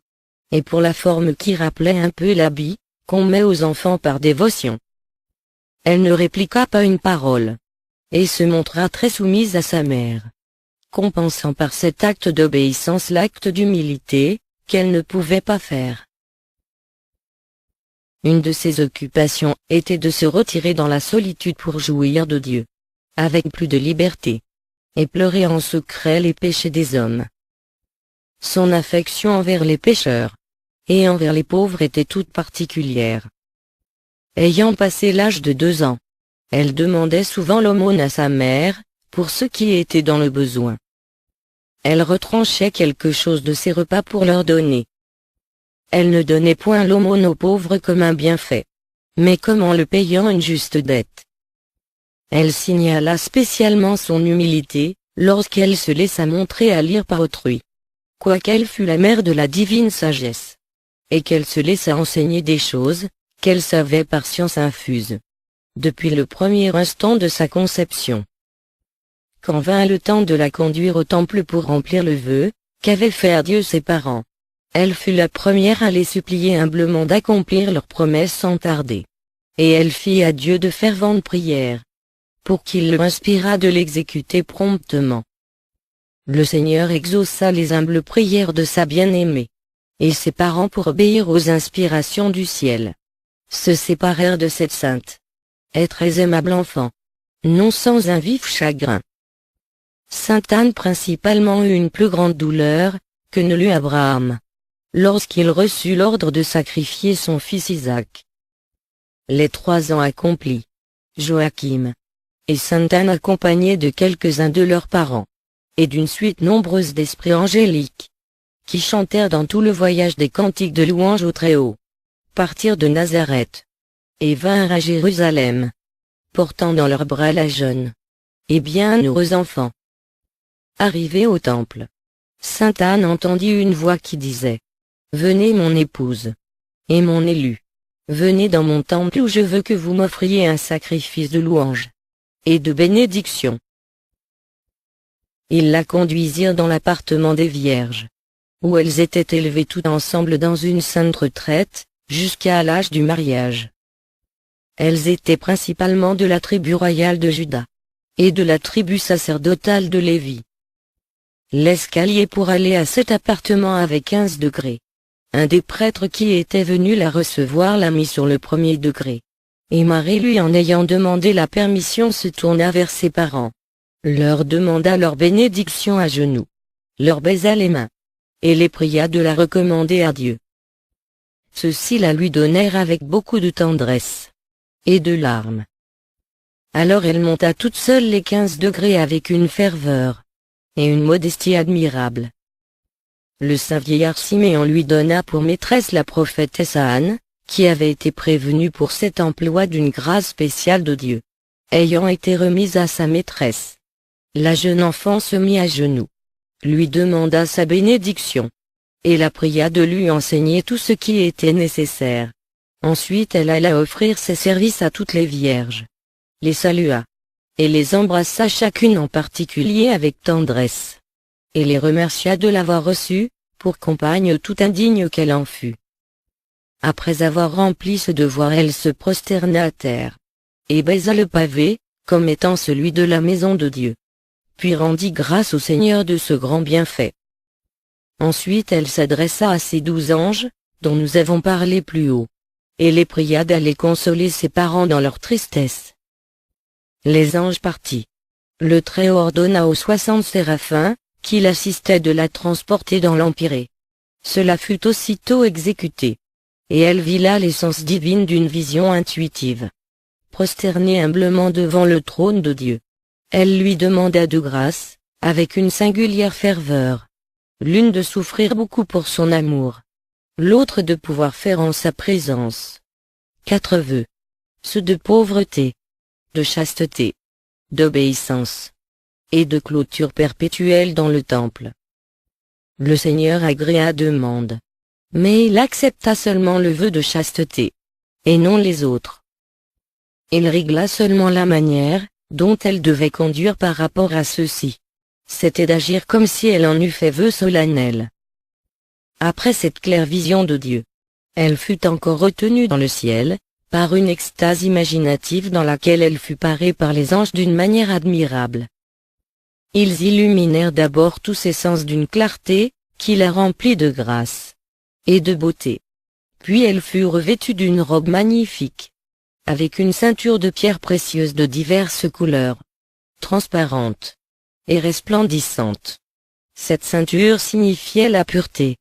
et pour la forme qui rappelait un peu l'habit qu'on met aux enfants par dévotion. Elle ne répliqua pas une parole, et se montra très soumise à sa mère, compensant par cet acte d'obéissance l'acte d'humilité qu'elle ne pouvait pas faire. Une de ses occupations était de se retirer dans la solitude pour jouir de Dieu, avec plus de liberté, et pleurer en secret les péchés des hommes. Son affection envers les pécheurs et envers les pauvres était toute particulière. Ayant passé l'âge de 2 ans, elle demandait souvent l'aumône à sa mère, pour ceux qui étaient dans le besoin. Elle retranchait quelque chose de ses repas pour leur donner. Elle ne donnait point l'aumône aux pauvres comme un bienfait, mais comme en le payant une juste dette. Elle signala spécialement son humilité, lorsqu'elle se laissa montrer à lire par autrui, quoiqu'elle fût la mère de la divine sagesse, et qu'elle se laissa enseigner des choses qu'elle savait par science infuse, depuis le premier instant de sa conception. Quand vint le temps de la conduire au temple pour remplir le vœu qu'avaient fait à Dieu ses parents, elle fut la première à les supplier humblement d'accomplir leur promesse sans tarder. Et elle fit à Dieu de ferventes prières, pour qu'il le inspirât de l'exécuter promptement. Le Seigneur exauça les humbles prières de sa bien-aimée, et ses parents, pour obéir aux inspirations du ciel, se séparèrent de cette sainte et très aimable enfant, non sans un vif chagrin. Sainte Anne principalement eut une plus grande douleur que ne l'eut Abraham, lorsqu'il reçut l'ordre de sacrifier son fils Isaac. Les 3 ans accomplis, Joachim et Sainte Anne, accompagnés de quelques-uns de leurs parents, et d'une suite nombreuse d'esprits angéliques, qui chantèrent dans tout le voyage des cantiques de louange au Très-Haut, partirent de Nazareth, et vinrent à Jérusalem, portant dans leurs bras la jeune et bienheureuse enfant. Arrivée au temple, Sainte Anne entendit une voix qui disait: « Venez mon épouse, et mon élu, venez dans mon temple où je veux que vous m'offriez un sacrifice de louange et de bénédiction. » Ils la conduisirent dans l'appartement des vierges, où elles étaient élevées toutes ensemble dans une sainte retraite, jusqu'à l'âge du mariage. Elles étaient principalement de la tribu royale de Juda, et de la tribu sacerdotale de Lévi. L'escalier pour aller à cet appartement avait 15 degrés. Un des prêtres qui était venu la recevoir l'a mis sur le 1er degré. Et Marie, lui, en ayant demandé la permission, se tourna vers ses parents, leur demanda leur bénédiction à genoux, leur baisa les mains, et les pria de la recommander à Dieu. Ceux-ci la lui donnèrent avec beaucoup de tendresse et de larmes. Alors elle monta toute seule les 15 degrés avec une ferveur et une modestie admirable. Le saint vieillard Siméon lui donna pour maîtresse la prophétesse Anne, qui avait été prévenue pour cet emploi d'une grâce spéciale de Dieu. Ayant été remise à sa maîtresse, la jeune enfant se mit à genoux, lui demanda sa bénédiction, et la pria de lui enseigner tout ce qui était nécessaire. Ensuite elle alla offrir ses services à toutes les vierges, les salua, et les embrassa chacune en particulier avec tendresse, et les remercia de l'avoir reçue, pour compagne tout indigne qu'elle en fût. Après avoir rempli ce devoir, elle se prosterna à terre, et baisa le pavé, comme étant celui de la maison de Dieu, puis rendit grâce au Seigneur de ce grand bienfait. Ensuite elle s'adressa à ses 12 anges, dont nous avons parlé plus haut, et les pria d'aller consoler ses parents dans leur tristesse. Les anges partis. Le Très-Haut ordonna aux 60 séraphins, qui l'assistaient, de la transporter dans l'empyrée. Cela fut aussitôt exécuté, et elle vit là l'essence divine d'une vision intuitive. Prosternée humblement devant le trône de Dieu, elle lui demanda de grâce, avec une singulière ferveur, l'une de souffrir beaucoup pour son amour, l'autre de pouvoir faire en sa présence 4 vœux, ceux de pauvreté, de chasteté, d'obéissance, et de clôture perpétuelle dans le temple. Le Seigneur agréa demande, mais il accepta seulement le vœu de chasteté, et non les autres. Il régla seulement la manière dont elle devait conduire par rapport à ceux-ci. C'était d'agir comme si elle en eût fait vœu solennel. Après cette claire vision de Dieu, elle fut encore retenue dans le ciel, par une extase imaginative dans laquelle elle fut parée par les anges d'une manière admirable. Ils illuminèrent d'abord tous ses sens d'une clarté, qui la remplit de grâce et de beauté. Puis elle fut revêtue d'une robe magnifique, avec une ceinture de pierres précieuses de diverses couleurs, transparentes et resplendissantes. Cette ceinture signifiait la pureté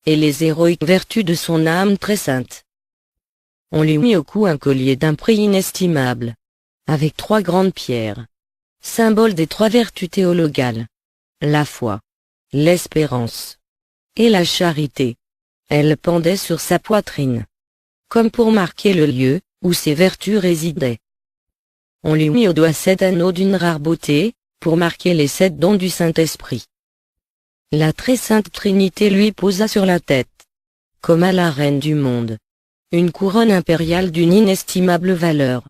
et les héroïques vertus de son âme très sainte. On lui mit au cou un collier d'un prix inestimable, avec 3 grandes pierres, symbole des 3 vertus théologales, la foi, l'espérance et la charité. Elle pendait sur sa poitrine, comme pour marquer le lieu où ses vertus résidaient. On lui mit au doigt 7 anneaux d'une rare beauté, pour marquer les 7 dons du Saint-Esprit. La très sainte Trinité lui posa sur la tête, comme à la reine du monde, une couronne impériale d'une inestimable valeur.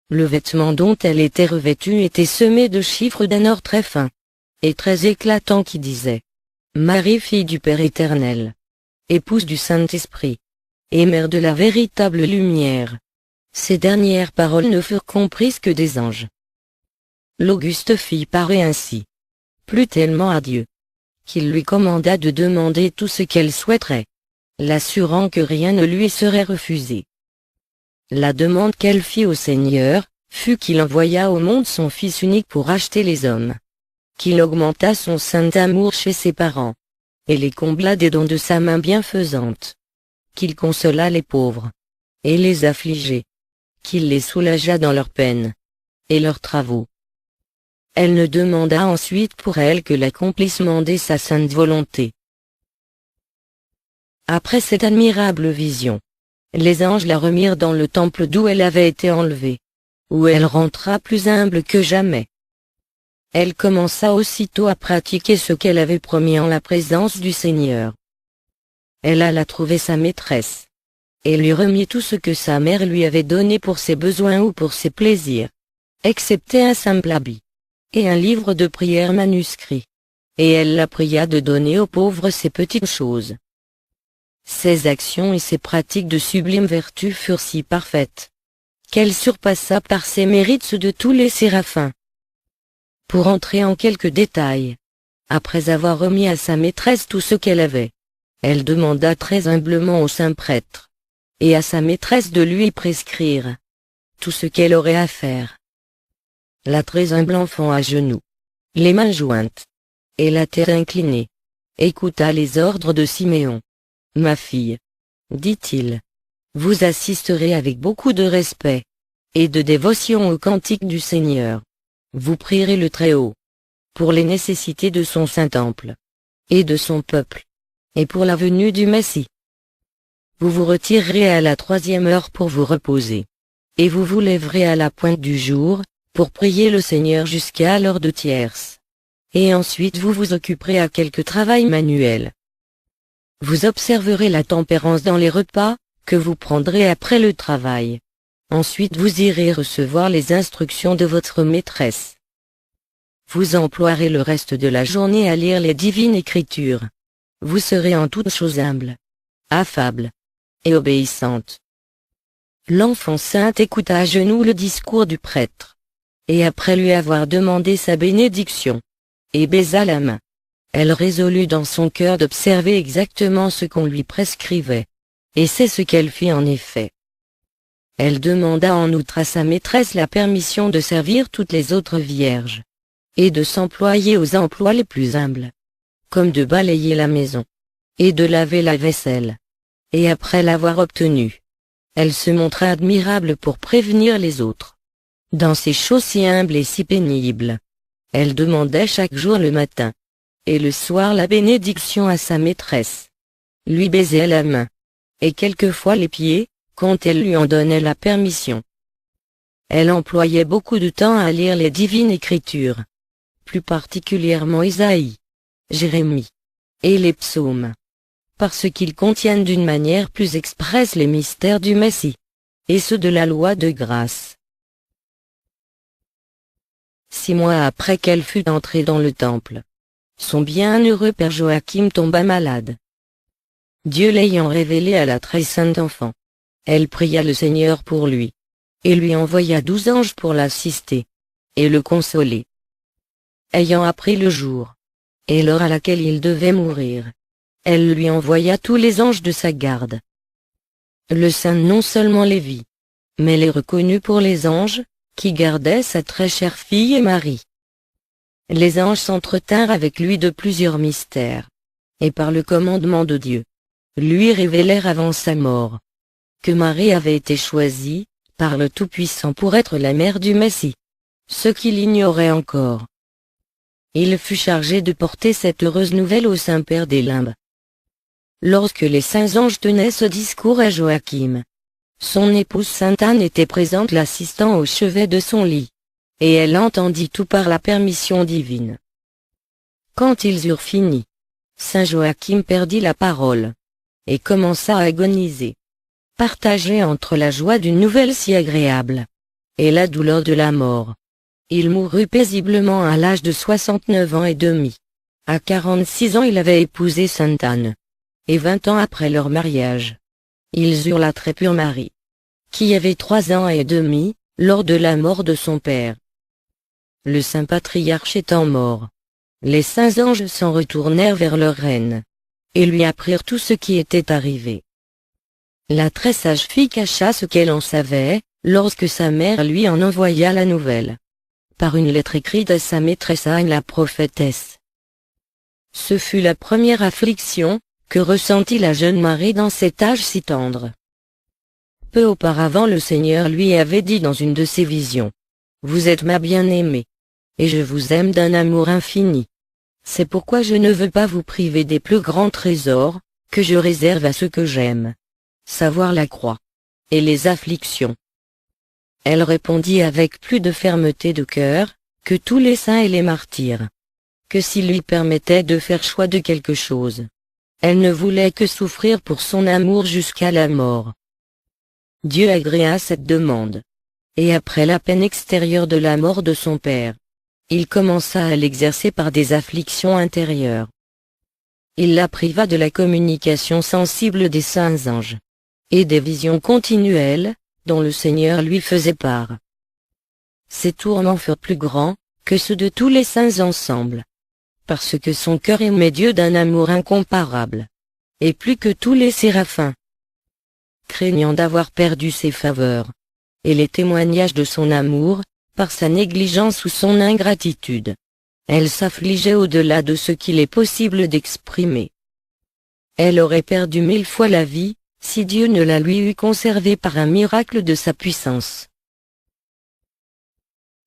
Le vêtement dont elle était revêtue était semé de chiffres d'un or très fin et très éclatant qui disait « Marie, fille du Père éternel, épouse du Saint-Esprit, et mère de la véritable lumière. » Ces dernières paroles ne furent comprises que des anges. L'auguste fille parlait ainsi, plut tellement à Dieu, qu'il lui commanda de demander tout ce qu'elle souhaiterait, l'assurant que rien ne lui serait refusé. La demande qu'elle fit au Seigneur, fut qu'il envoyât au monde son Fils unique pour racheter les hommes, qu'il augmentât son saint amour chez ses parents, et les comblât des dons de sa main bienfaisante, qu'il consolât les pauvres, et les affligés, qu'il les soulageât dans leurs peines, et leurs travaux. Elle ne demanda ensuite pour elle que l'accomplissement de sa sainte volonté. Après cette admirable vision, les anges la remirent dans le temple d'où elle avait été enlevée, où elle rentra plus humble que jamais. Elle commença aussitôt à pratiquer ce qu'elle avait promis en la présence du Seigneur. Elle alla trouver sa maîtresse, et lui remit tout ce que sa mère lui avait donné pour ses besoins ou pour ses plaisirs, excepté un simple habit et un livre de prières manuscrit, et elle la pria de donner aux pauvres ces petites choses. Ses actions et ses pratiques de sublimes vertus furent si parfaites, qu'elle surpassa par ses mérites ceux de tous les séraphins. Pour entrer en quelques détails, après avoir remis à sa maîtresse tout ce qu'elle avait, elle demanda très humblement au saint prêtre, et à sa maîtresse de lui prescrire tout ce qu'elle aurait à faire. La très humble enfant à genoux, les mains jointes, et la tête inclinée, écouta les ordres de Siméon. « Ma fille, dit-il, vous assisterez avec beaucoup de respect et de dévotion au cantique du Seigneur. Vous prierez le Très-Haut pour les nécessités de son Saint-Temple et de son peuple, et pour la venue du Messie. Vous vous retirerez à la 3e heure pour vous reposer, et vous vous lèverez à la pointe du jour, pour prier le Seigneur jusqu'à l'heure de tierce. Et ensuite vous vous occuperez à quelque travail manuel. Vous observerez la tempérance dans les repas, que vous prendrez après le travail. Ensuite vous irez recevoir les instructions de votre maîtresse. Vous emploierez le reste de la journée à lire les divines écritures. Vous serez en toutes choses humble, affable et obéissante. » L'enfant sainte écouta à genoux le discours du prêtre, et après lui avoir demandé sa bénédiction, et baisa la main, elle résolut dans son cœur d'observer exactement ce qu'on lui prescrivait, et c'est ce qu'elle fit en effet. Elle demanda en outre à sa maîtresse la permission de servir toutes les autres vierges, et de s'employer aux emplois les plus humbles, comme de balayer la maison, et de laver la vaisselle. Et après l'avoir obtenu, elle se montra admirable pour prévenir les autres. Dans ces choses si humbles et si pénibles, elle demandait chaque jour le matin et le soir la bénédiction à sa maîtresse, lui baisait la main, et quelquefois les pieds, quand elle lui en donnait la permission. Elle employait beaucoup de temps à lire les divines écritures, plus particulièrement Isaïe, Jérémie, et les psaumes, parce qu'ils contiennent d'une manière plus expresse les mystères du Messie, et ceux de la loi de grâce. 6 mois après qu'elle fut entrée dans le temple, son bienheureux père Joachim tomba malade. Dieu l'ayant révélé à la très sainte enfant. Elle pria le Seigneur pour lui, et lui envoya 12 anges pour l'assister, et le consoler. Ayant appris le jour, et l'heure à laquelle il devait mourir, elle lui envoya tous les anges de sa garde. Le saint non seulement les vit, mais les reconnut pour les anges, qui gardaient sa très chère fille et Marie. Les anges s'entretinrent avec lui de plusieurs mystères, et par le commandement de Dieu, lui révélèrent avant sa mort, que Marie avait été choisie, par le Tout-Puissant pour être la mère du Messie, ce qu'il ignorait encore. Il fut chargé de porter cette heureuse nouvelle au Saint-Père des limbes. Lorsque les saints anges tenaient ce discours à Joachim, son épouse Sainte Anne était présente l'assistant au chevet de son lit, et elle entendit tout par la permission divine. Quand ils eurent fini, saint Joachim perdit la parole, et commença à agoniser, partagé entre la joie d'une nouvelle si agréable, et la douleur de la mort. Il mourut paisiblement à l'âge de 69 ans et demi. À 46 ans il avait épousé Sainte Anne, et 20 ans après leur mariage, ils eurent la très pure Marie, qui avait 3 ans et demi, lors de la mort de son père. Le saint patriarche étant mort, les saints anges s'en retournèrent vers leur reine, et lui apprirent tout ce qui était arrivé. La très sage fille cacha ce qu'elle en savait, lorsque sa mère lui en envoya la nouvelle, par une lettre écrite à sa maîtresse Anne la prophétesse. Ce fut la première affliction que ressentit la jeune Marie dans cet âge si tendre. Peu auparavant le Seigneur lui avait dit dans une de ses visions, « Vous êtes ma bien-aimée, et je vous aime d'un amour infini. C'est pourquoi je ne veux pas vous priver des plus grands trésors, que je réserve à ceux que j'aime, savoir la croix, et les afflictions. » Elle répondit avec plus de fermeté de cœur, que tous les saints et les martyrs, que s'il lui permettait de faire choix de quelque chose, elle ne voulait que souffrir pour son amour jusqu'à la mort. Dieu agréa cette demande, et après la peine extérieure de la mort de son père, il commença à l'exercer par des afflictions intérieures. Il la priva de la communication sensible des saints anges, et des visions continuelles, dont le Seigneur lui faisait part. Ses tourments furent plus grands, que ceux de tous les saints ensemble, parce que son cœur aimait Dieu d'un amour incomparable, et plus que tous les séraphins. Craignant d'avoir perdu ses faveurs, et les témoignages de son amour, par sa négligence ou son ingratitude, elle s'affligeait au-delà de ce qu'il est possible d'exprimer. Elle aurait perdu 1000 fois la vie, si Dieu ne la lui eût conservée par un miracle de sa puissance.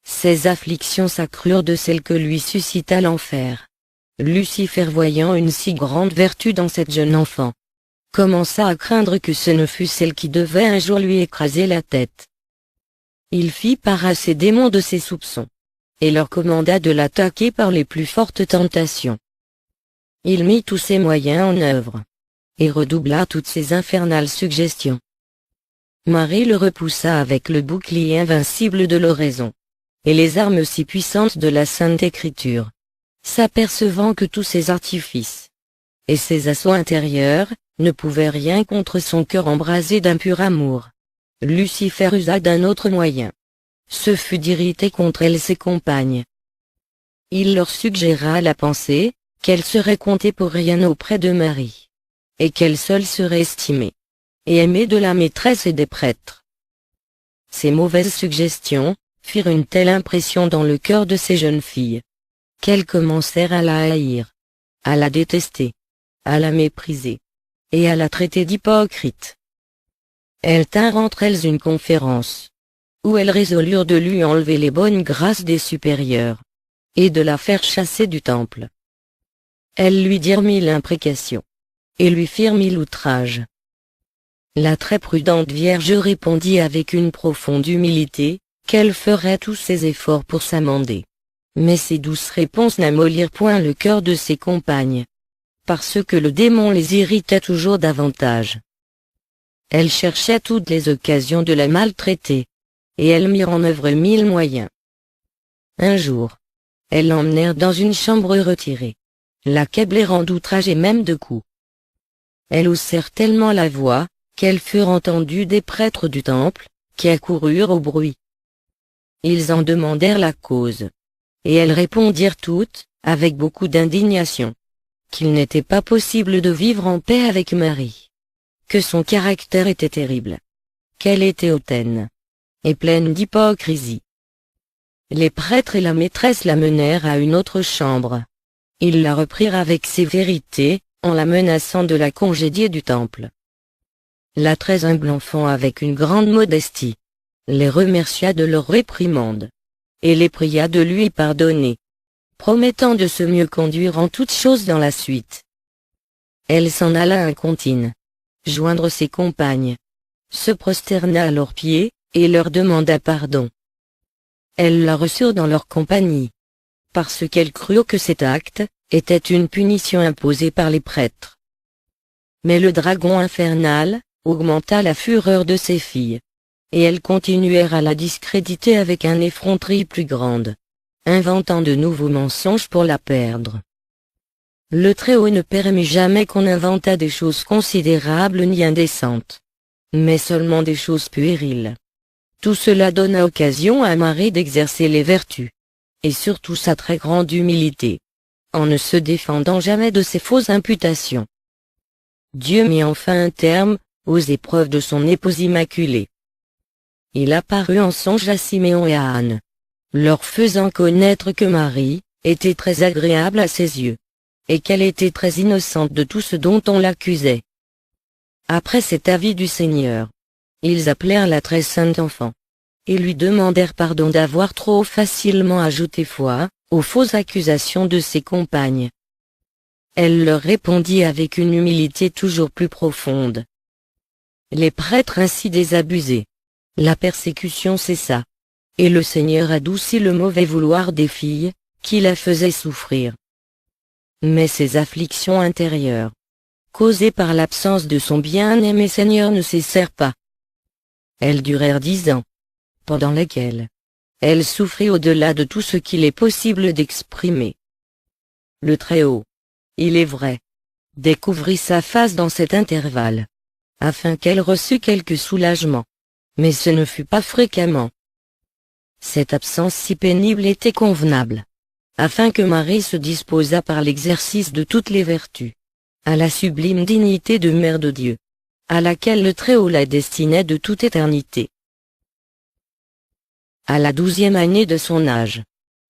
Ces afflictions s'accrurent de celles que lui suscita l'enfer. Lucifer, voyant une si grande vertu dans cette jeune enfant, commença à craindre que ce ne fût celle qui devait un jour lui écraser la tête. Il fit part à ses démons de ses soupçons, et leur commanda de l'attaquer par les plus fortes tentations. Il mit tous ses moyens en œuvre, et redoubla toutes ses infernales suggestions. Marie le repoussa avec le bouclier invincible de l'oraison, et les armes si puissantes de la Sainte Écriture, s'apercevant que tous ses artifices, et ses assauts intérieurs, ne pouvaient rien contre son cœur embrasé d'un pur amour. Lucifer usa d'un autre moyen. Ce fut d'irriter contre elle ses compagnes. Il leur suggéra la pensée, qu'elle serait comptée pour rien auprès de Marie, et qu'elle seule serait estimée et aimée de la maîtresse et des prêtres. Ces mauvaises suggestions firent une telle impression dans le cœur de ces jeunes filles, qu'elles commencèrent à la haïr, à la détester, à la mépriser, et à la traiter d'hypocrite. Elles tinrent entre elles une conférence, où elles résolurent de lui enlever les bonnes grâces des supérieurs, et de la faire chasser du temple. Elles lui dirent 1000 imprécations, et lui firent 1000 outrages. La très prudente Vierge répondit avec une profonde humilité, qu'elle ferait tous ses efforts pour s'amender. Mais ces douces réponses n'amollirent point le cœur de ses compagnes, parce que le démon les irritait toujours davantage. Elles cherchaient toutes les occasions de la maltraiter, et elles mirent en œuvre 1000 moyens. Un jour, elles l'emmenèrent dans une chambre retirée, l'accablèrent d'outrages et même de coups. elles haussèrent tellement la voix, qu'elles furent entendues des prêtres du temple, qui accoururent au bruit. Ils en demandèrent la cause. Et elles répondirent toutes, avec beaucoup d'indignation, qu'il n'était pas possible de vivre en paix avec Marie. Que son caractère était terrible. Qu'elle était hautaine. Et pleine d'hypocrisie. Les prêtres et la maîtresse la menèrent à une autre chambre. Ils la reprirent avec sévérité, en la menaçant de la congédier du temple. La très humble enfant, avec une grande modestie, les remercia de leur réprimande, et les pria de lui pardonner, promettant de se mieux conduire en toutes choses dans la suite. Elle s'en alla incontinent, joindre ses compagnes, se prosterna à leurs pieds, et leur demanda pardon. Elles la reçurent dans leur compagnie, parce qu'elles crurent que cet acte était une punition imposée par les prêtres. Mais le dragon infernal augmenta la fureur de ses filles, et elles continuèrent à la discréditer avec une effronterie plus grande, inventant de nouveaux mensonges pour la perdre. Le Très-Haut ne permit jamais qu'on inventât des choses considérables ni indécentes, mais seulement des choses puériles. Tout cela donna occasion à Marie d'exercer les vertus, et surtout sa très grande humilité, en ne se défendant jamais de ses fausses imputations. Dieu mit enfin un terme aux épreuves de son épouse immaculée. Il apparut en songe à Siméon et à Anne, leur faisant connaître que Marie était très agréable à ses yeux, et qu'elle était très innocente de tout ce dont on l'accusait. Après cet avis du Seigneur, ils appelèrent la très sainte enfant, et lui demandèrent pardon d'avoir trop facilement ajouté foi aux fausses accusations de ses compagnes. Elle leur répondit avec une humilité toujours plus profonde. Les prêtres ainsi désabusés, la persécution cessa, et le Seigneur adoucit le mauvais vouloir des filles, qui la faisaient souffrir. Mais ces afflictions intérieures, causées par l'absence de son bien-aimé Seigneur, ne cessèrent pas. Elles durèrent 10 ans, pendant lesquels elle souffrit au-delà de tout ce qu'il est possible d'exprimer. Le Très-Haut, il est vrai, découvrit sa face dans cet intervalle, afin qu'elle reçût quelque soulagement, mais ce ne fut pas fréquemment. Cette absence si pénible était convenable, afin que Marie se disposât par l'exercice de toutes les vertus, à la sublime dignité de Mère de Dieu, à laquelle le Très-Haut la destinait de toute éternité. À la 12e année de son âge,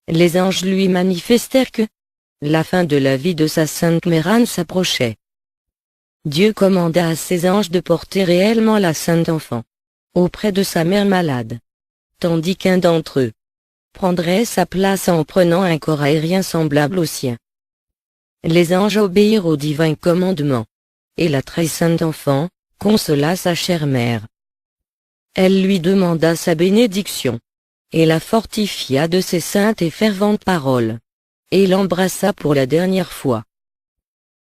les anges lui manifestèrent que la fin de la vie de sa sainte mère Anne s'approchait. Dieu commanda à ses anges de porter réellement la sainte enfant auprès de sa mère malade, tandis qu'un d'entre eux prendrait sa place en prenant un corps aérien semblable au sien. Les anges obéirent au divin commandement, et la très sainte enfant consola sa chère mère. Elle lui demanda sa bénédiction, et la fortifia de ses saintes et ferventes paroles, et l'embrassa pour la dernière fois.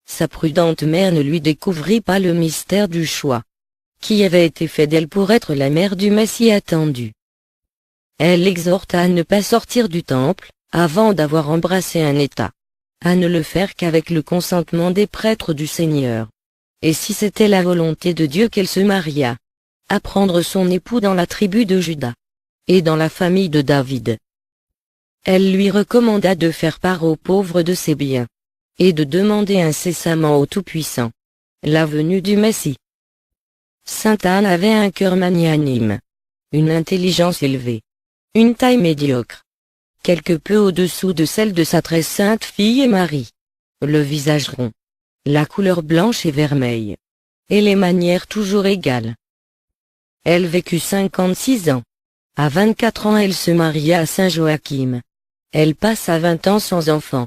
Sa prudente mère ne lui découvrit pas le mystère du choix, qui avait été fait d'elle pour être la mère du Messie attendu. Elle l'exhorta à ne pas sortir du temple, avant d'avoir embrassé un état, à ne le faire qu'avec le consentement des prêtres du Seigneur, et si c'était la volonté de Dieu qu'elle se mariât, à prendre son époux dans la tribu de Juda, et dans la famille de David. Elle lui recommanda de faire part aux pauvres de ses biens, et de demander incessamment au Tout-Puissant la venue du Messie. Sainte Anne avait un cœur magnanime, une intelligence élevée, une taille médiocre, quelque peu au-dessous de celle de sa très sainte fille Marie, le visage rond, la couleur blanche et vermeille, et les manières toujours égales. Elle vécut 56 ans. À 24 ans elle se maria à Saint Joachim. Elle passa 20 ans sans enfant.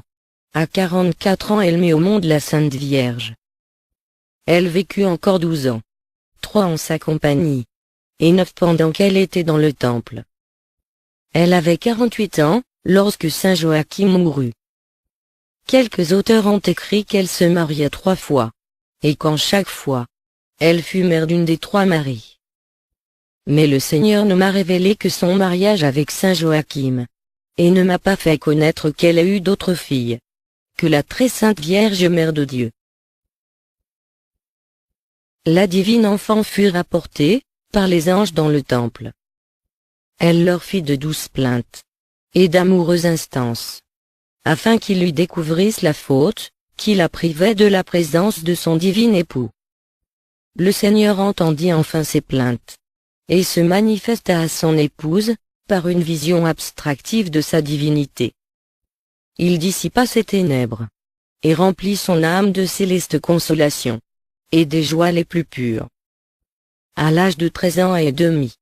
À 44 ans elle mit au monde la Sainte Vierge. Elle vécut encore 12 ans. 3 en sa compagnie, et 9 pendant qu'elle était dans le temple. Elle avait 48 ans, lorsque Saint Joachim mourut. Quelques auteurs ont écrit qu'elle se maria 3 fois, et qu'en chaque fois, elle fut mère d'une des 3 Maries. Mais le Seigneur ne m'a révélé que son mariage avec Saint Joachim, et ne m'a pas fait connaître qu'elle a eu d'autres filles, que la très sainte Vierge Mère de Dieu. la divine enfant fut rapportée, par les anges dans le temple. Elle leur fit de douces plaintes, et d'amoureuses instances, afin qu'ils lui découvrissent la faute, qui la privait de la présence de son divin époux. Le Seigneur entendit enfin ses plaintes, et se manifesta à son épouse, par une vision abstractive de sa divinité. Il dissipa ses ténèbres, et remplit son âme de célestes consolations, et des joies les plus pures. À l'âge de 13 ans et demi,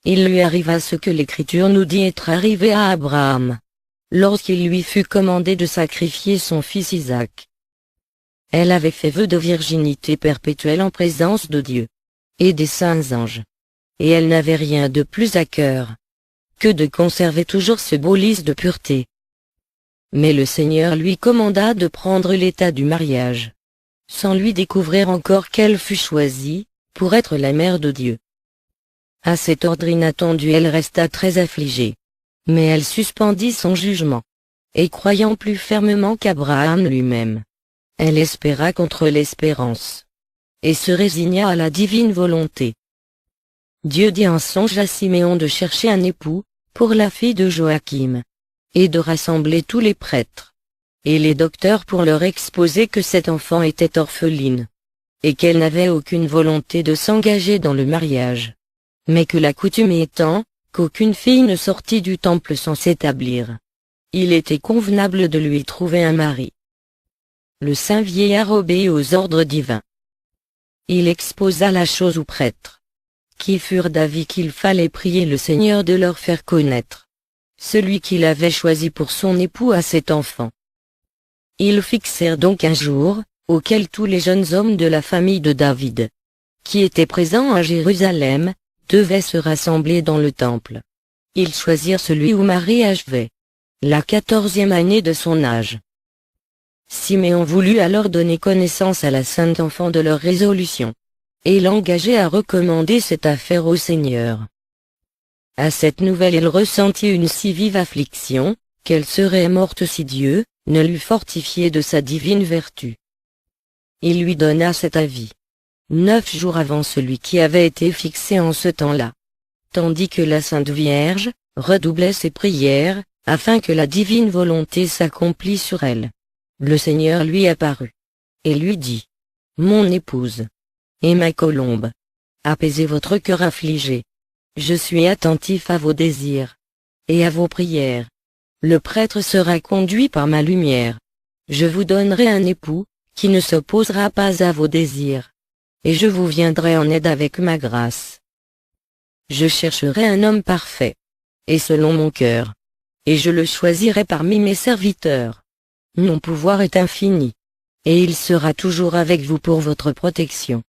il lui arriva ce que l'Écriture nous dit être arrivé à Abraham, lorsqu'il lui fut commandé de sacrifier son fils Isaac. Elle avait fait vœu de virginité perpétuelle en présence de Dieu, et des saints anges, et elle n'avait rien de plus à cœur, que de conserver toujours ce beau lys de pureté. Mais le Seigneur lui commanda de prendre l'état du mariage, sans lui découvrir encore qu'elle fut choisie, pour être la mère de Dieu. À cet ordre inattendu elle resta très affligée. Mais elle suspendit son jugement. Et croyant plus fermement qu'Abraham lui-même, elle espéra contre l'espérance. Et se résigna à la divine volonté. Dieu dit en songe à Siméon de chercher un époux, pour la fille de Joachim, et de rassembler tous les prêtres, et les docteurs pour leur exposer que cet enfant était orpheline, et qu'elle n'avait aucune volonté de s'engager dans le mariage, mais que la coutume étant, qu'aucune fille ne sortit du temple sans s'établir, il était convenable de lui trouver un mari. Le saint vieillard obéit aux ordres divins. Il exposa la chose aux prêtres, qui furent d'avis qu'il fallait prier le Seigneur de leur faire connaître celui qu'il avait choisi pour son époux à cet enfant. Ils fixèrent donc un jour, auquel tous les jeunes hommes de la famille de David, qui étaient présents à Jérusalem, devaient se rassembler dans le temple. Ils choisirent celui où Marie achevait la 14e année de son âge. Siméon voulut alors donner connaissance à la sainte enfant de leur résolution, et l'engager à recommander cette affaire au Seigneur. À cette nouvelle il ressentit une si vive affliction, qu'elle serait morte si Dieu ne l'eût fortifiée de sa divine vertu. Il lui donna cet avis 9 jours avant celui qui avait été fixé en ce temps-là, tandis que la Sainte Vierge redoublait ses prières, afin que la divine volonté s'accomplît sur elle. Le Seigneur lui apparut, et lui dit, « Mon épouse, et ma colombe, apaisez votre cœur affligé. Je suis attentif à vos désirs, et à vos prières. Le prêtre sera conduit par ma lumière. Je vous donnerai un époux, qui ne s'opposera pas à vos désirs, et je vous viendrai en aide avec ma grâce. Je chercherai un homme parfait, et selon mon cœur, et je le choisirai parmi mes serviteurs. Mon pouvoir est infini, et il sera toujours avec vous pour votre protection. »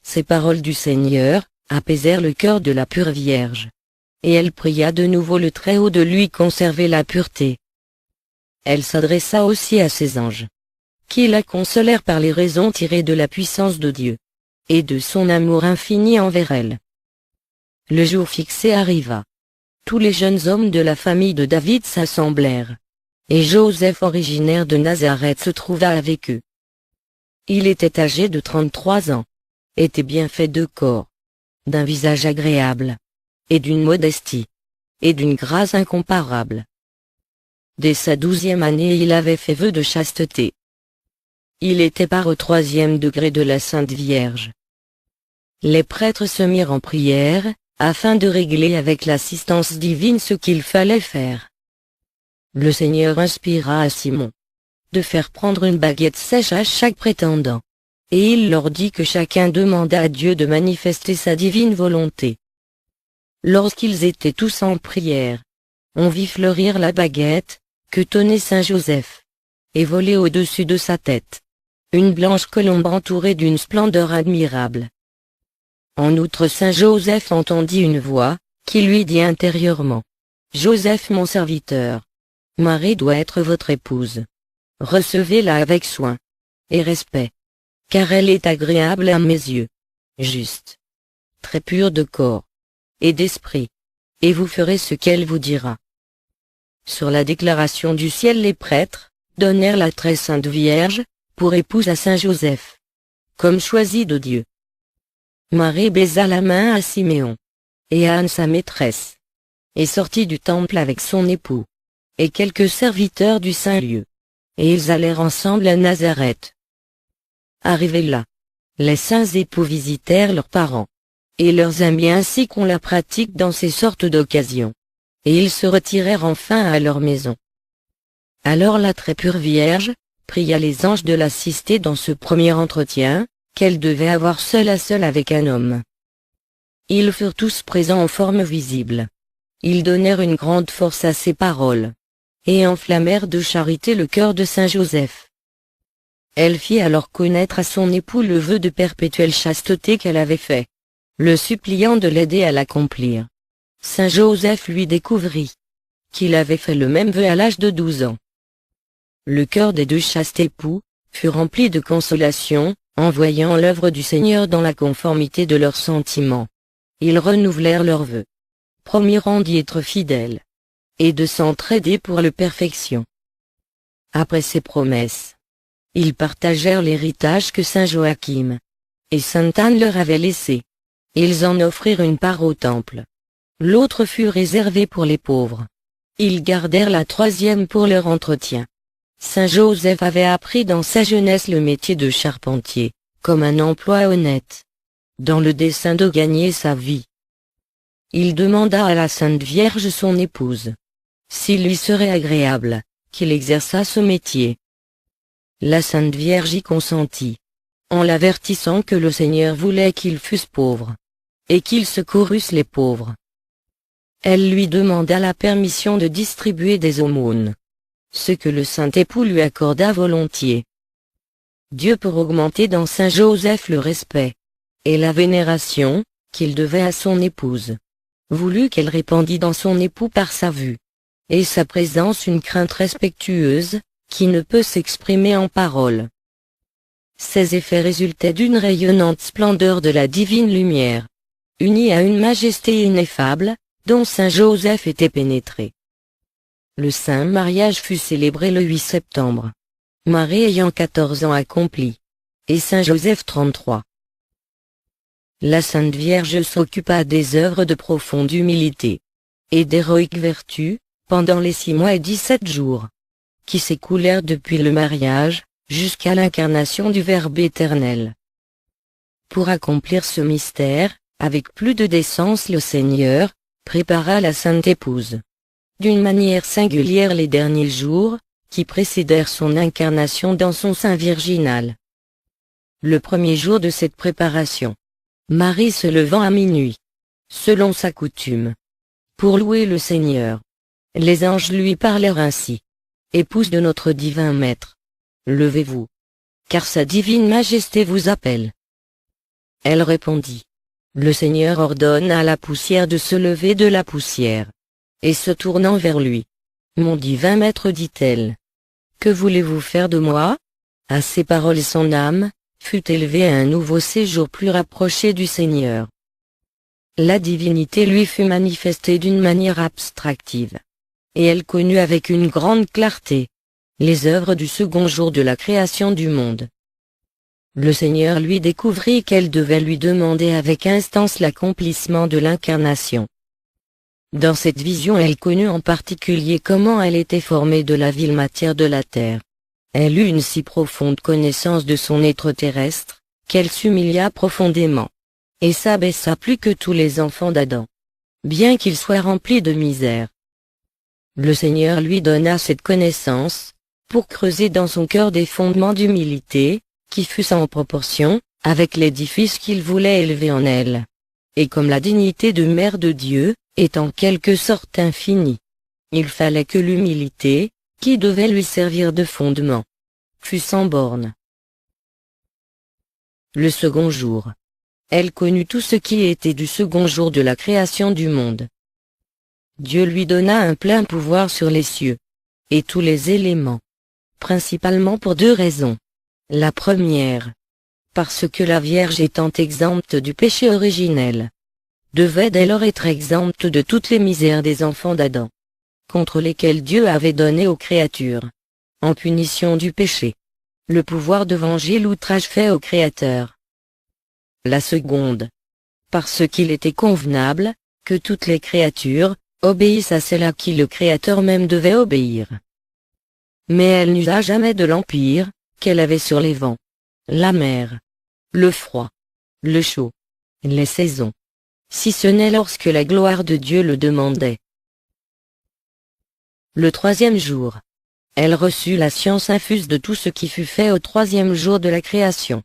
Ces paroles du Seigneur apaisèrent le cœur de la pure Vierge, et elle pria de nouveau le Très-Haut de lui conserver la pureté. Elle s'adressa aussi à ses anges, qui la consolèrent par les raisons tirées de la puissance de Dieu, et de son amour infini envers elle. Le jour fixé arriva. Tous les jeunes hommes de la famille de David s'assemblèrent, et Joseph originaire de Nazareth se trouva avec eux. Il était âgé de 33 ans, était bien fait de corps, d'un visage agréable, et d'une modestie, et d'une grâce incomparable. Dès sa 12e année il avait fait vœu de chasteté. Il était par au 3e degré de la Sainte Vierge. Les prêtres se mirent en prière, afin de régler avec l'assistance divine ce qu'il fallait faire. Le Seigneur inspira à Simon de faire prendre une baguette sèche à chaque prétendant, et il leur dit que chacun demanda à Dieu de manifester sa divine volonté. Lorsqu'ils étaient tous en prière, on vit fleurir la baguette que tenait Saint Joseph, et voler au-dessus de sa tête une blanche colombe entourée d'une splendeur admirable. En outre Saint Joseph entendit une voix, qui lui dit intérieurement, « Joseph mon serviteur, Marie doit être votre épouse. Recevez-la avec soin et respect, car elle est agréable à mes yeux, juste, très pure de corps et d'esprit, et vous ferez ce qu'elle vous dira. » Sur la déclaration du ciel les prêtres donnèrent la très sainte Vierge pour épouse à Saint Joseph, comme choisi de Dieu. Marie baisa la main à Siméon et à Anne sa maîtresse, et sortit du temple avec son époux et quelques serviteurs du Saint-Lieu, et ils allèrent ensemble à Nazareth. Arrivés là, les saints époux visitèrent leurs parents et leurs amis ainsi qu'on la pratique dans ces sortes d'occasions, et ils se retirèrent enfin à leur maison. Alors la très pure Vierge pria les anges de l'assister dans ce premier entretien qu'elle devait avoir seule à seule avec un homme. Ils furent tous présents en forme visible. Ils donnèrent une grande force à ces paroles, et enflammèrent de charité le cœur de saint Joseph. Elle fit alors connaître à son époux le vœu de perpétuelle chasteté qu'elle avait fait, le suppliant de l'aider à l'accomplir. Saint Joseph lui découvrit qu'il avait fait le même vœu à l'âge de 12 ans. Le cœur des deux chastes époux fut rempli de consolation, en voyant l'œuvre du Seigneur dans la conformité de leurs sentiments. Ils renouvelèrent leurs vœux, promirent d'y être fidèles, et de s'entraider pour la perfection. Après ces promesses, ils partagèrent l'héritage que saint Joachim et sainte Anne leur avaient laissé. Ils en offrirent une part au temple. L'autre fut réservée pour les pauvres. Ils gardèrent la troisième pour leur entretien. Saint Joseph avait appris dans sa jeunesse le métier de charpentier, comme un emploi honnête, dans le dessein de gagner sa vie. Il demanda à la Sainte Vierge son épouse s'il lui serait agréable qu'il exerçât ce métier. La Sainte Vierge y consentit, en l'avertissant que le Seigneur voulait qu'ils fussent pauvres, et qu'ils secourussent les pauvres. Elle lui demanda la permission de distribuer des aumônes, ce que le saint époux lui accorda volontiers. Dieu, pour augmenter dans saint Joseph le respect et la vénération qu'il devait à son épouse, voulut qu'elle répandît dans son époux par sa vue et sa présence une crainte respectueuse, qui ne peut s'exprimer en paroles. Ces effets résultaient d'une rayonnante splendeur de la divine lumière, unie à une majesté ineffable, dont saint Joseph était pénétré. Le saint mariage fut célébré le 8 septembre, Marie ayant 14 ans accomplis, et saint Joseph 33. La Sainte Vierge s'occupa des œuvres de profonde humilité et d'héroïques vertus, pendant les 6 mois et 17 jours, qui s'écoulèrent depuis le mariage, jusqu'à l'incarnation du Verbe éternel. Pour accomplir ce mystère, avec plus de décence le Seigneur prépara la Sainte Épouse d'une manière singulière les derniers jours, qui précédèrent son incarnation dans son sein virginal. Le premier jour de cette préparation, Marie se levant à minuit, selon sa coutume, pour louer le Seigneur, les anges lui parlèrent ainsi. Épouse de notre divin Maître, levez-vous, car sa divine majesté vous appelle. Elle répondit, le Seigneur ordonne à la poussière de se lever de la poussière. Et se tournant vers lui, mon divin Maître, dit-elle, que voulez-vous faire de moi? À ces paroles son âme fut élevée à un nouveau séjour plus rapproché du Seigneur. La divinité lui fut manifestée d'une manière abstractive, et elle connut avec une grande clarté les œuvres du second jour de la création du monde. Le Seigneur lui découvrit qu'elle devait lui demander avec instance l'accomplissement de l'incarnation. Dans cette vision, elle connut en particulier comment elle était formée de la vile matière de la terre. Elle eut une si profonde connaissance de son être terrestre, qu'elle s'humilia profondément, et s'abaissa plus que tous les enfants d'Adam, bien qu'il soit rempli de misère. Le Seigneur lui donna cette connaissance, pour creuser dans son cœur des fondements d'humilité, qui fussent en proportion avec l'édifice qu'il voulait élever en elle. Et comme la dignité de mère de Dieu est en quelque sorte infinie, il fallait que l'humilité, qui devait lui servir de fondement, fût sans borne. Le second jour. Elle connut tout ce qui était du second jour de la création du monde. Dieu lui donna un plein pouvoir sur les cieux et tous les éléments, principalement pour 2 raisons. La première, parce que la Vierge étant exempte du péché originel, devait dès lors être exempte de toutes les misères des enfants d'Adam, contre lesquels Dieu avait donné aux créatures, en punition du péché, le pouvoir de venger l'outrage fait au Créateur. La seconde, parce qu'il était convenable, que toutes les créatures, obéissent à celle à qui le Créateur même devait obéir. Mais elle n'usa jamais de l'empire, qu'elle avait sur les vents, la mer, le froid, le chaud, les saisons, si ce n'est lorsque la gloire de Dieu le demandait. Le troisième jour, elle reçut la science infuse de tout ce qui fut fait au troisième jour de la création.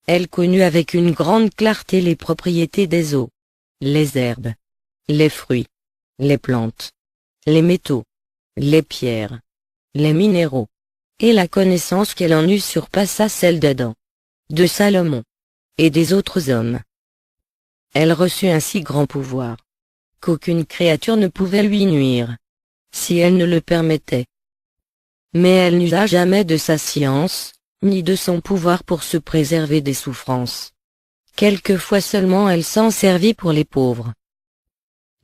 Elle connut avec une grande clarté les propriétés des eaux, les herbes, les fruits, les plantes, les métaux, les pierres, les minéraux, et la connaissance qu'elle en eut surpassa celle d'Adam, de Salomon, et des autres hommes. Elle reçut un si grand pouvoir, qu'aucune créature ne pouvait lui nuire, si elle ne le permettait. Mais elle n'usa jamais de sa science, ni de son pouvoir pour se préserver des souffrances. Quelquefois seulement elle s'en servit pour les pauvres.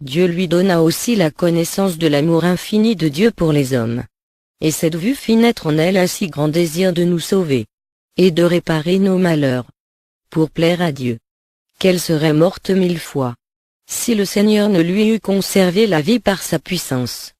Dieu lui donna aussi la connaissance de l'amour infini de Dieu pour les hommes. Et cette vue fit naître en elle un si grand désir de nous sauver, et de réparer nos malheurs, pour plaire à Dieu, qu'elle serait morte 1000 fois, si le Seigneur ne lui eût conservé la vie par sa puissance.